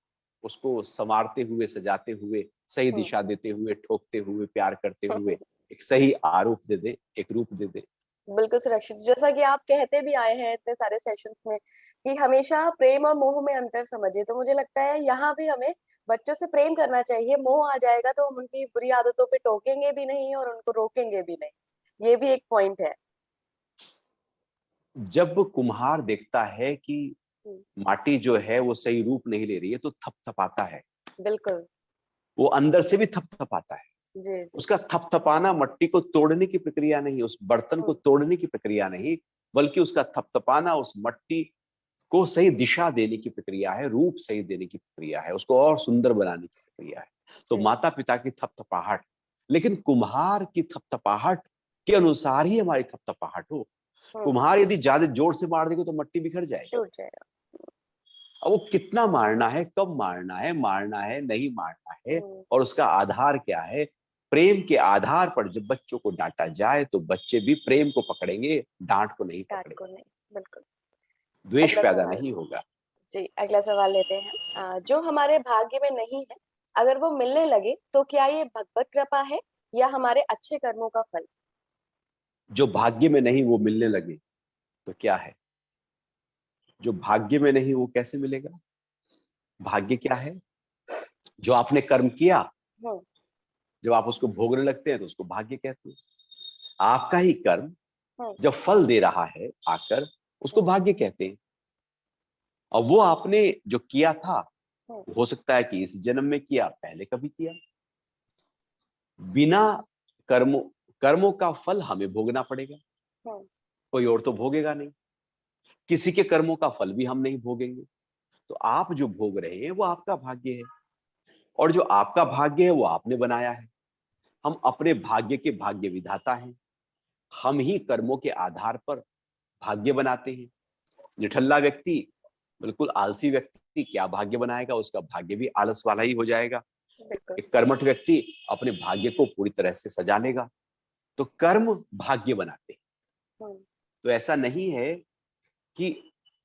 उसको संवारते हुए, सजाते हुए, सही दिशा देते हुए, ठोकते हुए, प्यार करते हुए एक सही आरूप दे दे, एक रूप दे दे। बिल्कुल सुरक्षित, जैसा कि आप कहते भी आए हैं इतने सारे सेशंस में कि हमेशा प्रेम और मोह में अंतर समझिए, तो मुझे लगता है यहाँ भी हमें बच्चों से प्रेम करना चाहिए। मोह आ जाएगा तो हम उनकी बुरी आदतों पे टोकेंगे भी नहीं और उनको रोकेंगे भी नहीं। ये भी एक पॉइंट है। जब कुम्हार देखता है कि माटी जो है वो सही रूप नहीं ले रही है, तो थपथपाता है। बिल्कुल। वो अंदर से भी थपथपाता है। जी, जी। उसका थपथपाना मट्टी को तोड़ने की प्रक्रिया नहीं, उस बर्तन को तोड़ने की प्रक्रिया नहीं, बल्कि उसका थपथपाना उस मट्टी को सही दिशा देने की प्रक्रिया है, रूप सही देने की प्रक्रिया है, उसको और सुंदर बनाने की प्रक्रिया है। तो माता पिता की थपथपाहट, लेकिन कुम्हार की थपथपाहट के अनुसार ही हमारी थपथपाहट हो। कुम्हार यदि ज्यादा जोर से मार देगा तो मट्टी बिखर जाएगी। टूट जाएगा। अब वो कितना मारना है, कब मारना है नहीं मारना है, और उसका आधार क्या है। प्रेम के आधार पर जब बच्चों को डांटा जाए तो बच्चे भी प्रेम को पकड़ेंगे, डांट को नहीं डांट को पकड़ेंगे, नहीं। बिल्कुल। द्वेष अगला पैदा सवाल। नहीं होगा। जी, अगला सवाल लेते हैं। जो हमारे भाग्य में नहीं है, अगर वो मिलने लगे तो क्या ये भगवत कृपा है या हमारे अच्छे कर्मों का फल? जो भाग्य में नहीं वो मिलने लगे तो क्या है? जो भाग्य में नहीं वो कैसे मिलेगा? भाग्य क्या है? जो आपने कर्म किया, हम्म। जब आप उसको भोगने लगते हैं तो उसको भाग्य कहते हैं। आपका ही कर्म हम्म। जब फल दे रहा है आकर, उसको हम्म। भाग्य कहते हैं। और वो आपने जो किया था, हम्म। हो सकता है कि इस जन्म में किया, पहले कभी किया। बिना कर्मों कर्मों का फल हमें भोगना पड़ेगा, हम्म। कोई और तो भोगेगा नहीं। किसी के कर्मों का फल भी हम नहीं भोगेंगे। तो आप जो भोग रहे हैं वो आपका भाग्य है, और जो आपका भाग्य है वो आपने बनाया है। हम अपने भाग्य के भाग्य विधाता हैं। हम ही कर्मों के आधार पर भाग्य बनाते हैं। निठल्ला व्यक्ति, बिल्कुल आलसी व्यक्ति क्या भाग्य बनाएगा? उसका भाग्य भी आलस वाला ही हो जाएगा। बिल्कुल। एक कर्मठ व्यक्ति अपने भाग्य को पूरी तरह से सजा लेगा। तो कर्म भाग्य बनाते हैं। हम्म। तो ऐसा नहीं है कि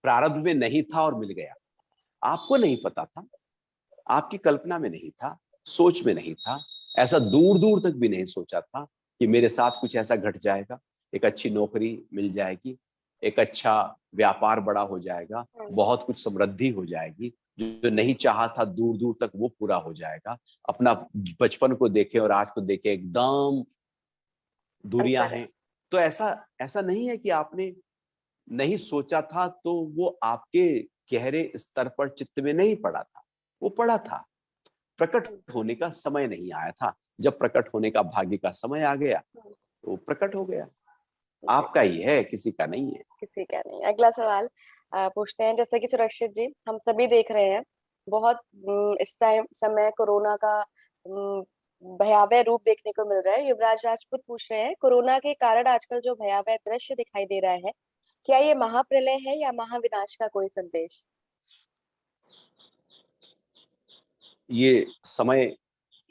प्रारब्ध में नहीं था और मिल गया। आपको नहीं पता था, आपकी कल्पना में नहीं था, सोच में नहीं था, ऐसा दूर दूर तक भी नहीं सोचा था कि मेरे साथ कुछ ऐसा घट जाएगा। एक अच्छी नौकरी मिल जाएगी, एक अच्छा व्यापार बड़ा हो जाएगा, बहुत कुछ समृद्धि हो जाएगी, जो नहीं चाहा था दूर दूर तक वो पूरा हो जाएगा। अपना बचपन को देखें और आज को देखें, एकदम दूरियां अंतर है। हैं। तो ऐसा ऐसा नहीं है कि आपने नहीं सोचा था तो वो आपके गहरे स्तर पर चित्त में नहीं पड़ा था, वो पड़ा था। प्रकट हम्म, होने का समय नहीं आया था। जब प्रकट होने का भाग्य का समय आ गया हम्म, तो वो प्रकट हो गया। जी, आपका ही है, किसी का नहीं है। किसी का नहीं। अगला सवाल पूछते हैं, जैसे कि सुरक्षित जी, हम सभी देख रहे हैं बहुत इस टाइम समय कोरोना का भयावह रूप देखने को मिल रहा है। युवराज राजपूत पूछ रहे हैं, कोरोना के कारण आजकल जो भयावह दृश्य दिखाई दे रहा है, क्या ये महाप्रलय है या महाविनाश का कोई संदेश? ये समय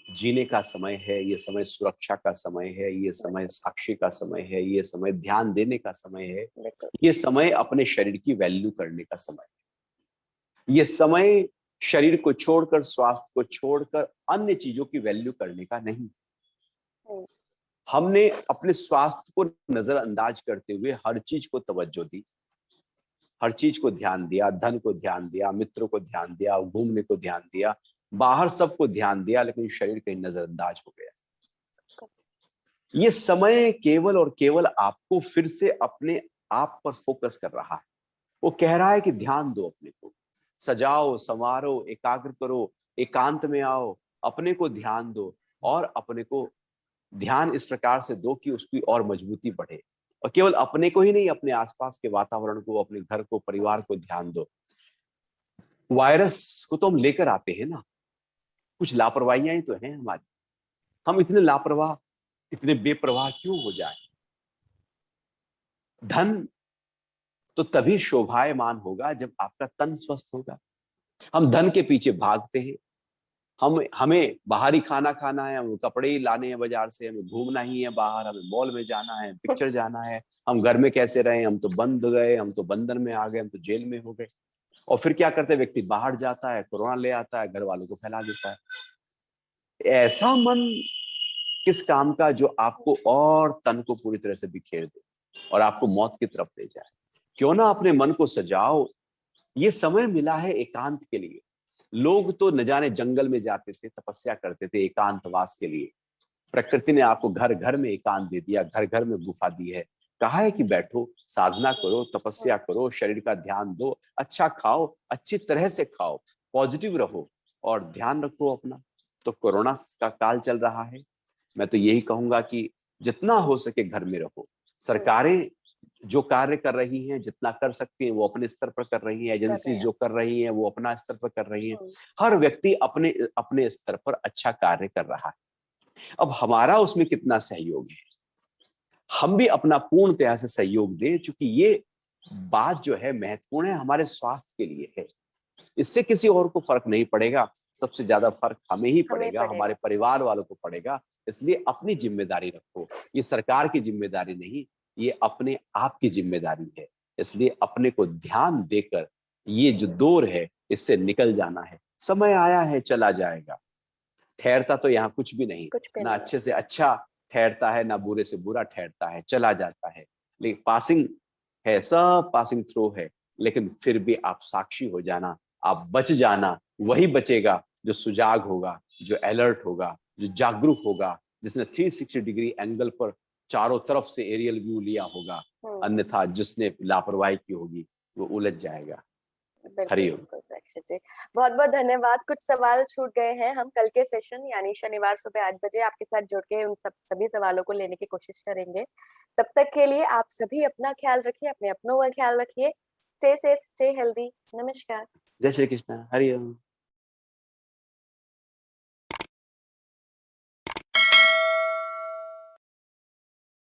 जीने का समय है, ये समय सुरक्षा का समय है, ये समय बिल्कुल, साक्षी का समय है, ये समय ध्यान देने का समय है, बिल्कुल। ये समय अपने शरीर की वैल्यू करने का समय है। ये समय शरीर को छोड़कर, स्वास्थ्य को छोड़कर अन्य चीजों की वैल्यू करने का नहीं। हम्म, हमने अपने स्वास्थ्य को नजरअंदाज करते हुए हर चीज को तवज्जो दी, हर चीज को ध्यान दिया, धन को ध्यान दिया, मित्रों को ध्यान दिया, घूमने को ध्यान दिया, बाहर सबको ध्यान दिया, लेकिन शरीर कहीं नजरअंदाज हो गया। ये समय केवल और केवल आपको फिर से अपने आप पर फोकस कर रहा है। वो कह रहा है कि ध्यान दो अपने को, सजाओ संवारो, एकाग्र करो, एकांत में आओ, अपने को ध्यान दो, और अपने को ध्यान इस प्रकार से दो कि उसकी और मजबूती बढ़े। और केवल अपने को ही नहीं, अपने आसपास के वातावरण को, अपने घर को, परिवार को ध्यान दो। वायरस को तो हम लेकर आते हैं ना, कुछ लापरवाहियां ही तो हैं हमारी। हम इतने लापरवाह, इतने बेप्रवाह क्यों हो जाए? धन तो तभी शोभायमान होगा जब आपका तन स्वस्थ होगा। हम धन के पीछे भागते हैं। हमें बाहरी खाना खाना है, हमें कपड़े ही लाने हैं बाजार से, हमें घूमना ही है बाहर, हमें मॉल में जाना है, पिक्चर जाना है। हम घर में कैसे रहे? हम तो बंद गए, हम तो बंधन में आ गए, हम तो जेल में हो गए। और फिर क्या करते हैं? व्यक्ति बाहर जाता है, कोरोना ले आता है, घर वालों को फैला देता है। ऐसा मन किस काम का जो आपको और तन को पूरी तरह से बिखेर दे और आपको मौत की तरफ ले जाए? क्यों ना अपने मन को सजाओ। ये समय मिला है एकांत के लिए। लोग तो न जाने जंगल में जाते थे, तपस्या करते थे एकांतवास के लिए। प्रकृति ने आपको घर घर में एकांत दे दिया, घर घर में गुफा दी है। कहा है कि बैठो, साधना करो, तपस्या करो, शरीर का ध्यान दो, अच्छा खाओ, अच्छी तरह से खाओ, पॉजिटिव रहो और ध्यान रखो अपना। तो कोरोना का काल चल रहा है, मैं तो यही कहूंगा कि जितना हो सके घर में रहो। सरकारें जो कार्य कर रही हैं, जितना कर सकती हैं वो अपने स्तर पर कर रही हैं, कर रहे एजेंसी हैं। जो कर रही हैं वो अपना स्तर पर कर रही हैं। हम्म, हर व्यक्ति अपने अपने स्तर पर अच्छा कार्य कर रहा है। अब हमारा उसमें कितना सहयोग है, हम भी अपना पूर्णतया से सहयोग दें, क्योंकि ये बात जो है महत्वपूर्ण है, हमारे स्वास्थ्य के लिए है। इससे किसी और को फर्क नहीं पड़ेगा, सबसे ज्यादा फर्क हमें ही हमें पड़ेगा, हमारे पड़ेगा। परिवार वालों को पड़ेगा। इसलिए अपनी जिम्मेदारी रखो। ये सरकार की जिम्मेदारी नहीं, ये अपने आप की जिम्मेदारी है। इसलिए अपने को ध्यान देकर ये जो दौर है इससे निकल जाना है। समय आया है, चला जाएगा। ठहरता तो यहाँ कुछ भी नहीं। कुछ भी ना नहीं है। अच्छे से अच्छा ठहरता है, ना बुरे से बुरा ठहरता है, चला जाता है। लेकिन पासिंग है, सब पासिंग थ्रू है। लेकिन फिर भी आप साक्षी हो जाना, आप बच जाना। वही बचेगा जो सुजाग होगा, जो अलर्ट होगा, जो जागरूक होगा, जिसने 360 डिग्री एंगल पर चारों तरफ से एरियल व्यू लिया होगा। हम्म, अन्यथा जिसने लापरवाही की होगी वो उलझ जाएगा। बिल्कुल, हरिओम। बिल्कुल सुरक्षित जी। बहुत बहुत धन्यवाद। कुछ सवाल छूट गए हैं, हम कल के सेशन यानी शनिवार सुबह 8 बजे आपके साथ जुड़ के उन सभी सवालों को लेने की कोशिश करेंगे। तब तक के लिए आप सभी अपना ख्याल रखिए, अपने अपनों का ख्याल रखिए। Stay safe, stay healthy. नमस्कार। जय श्री कृष्ण। हरिओम।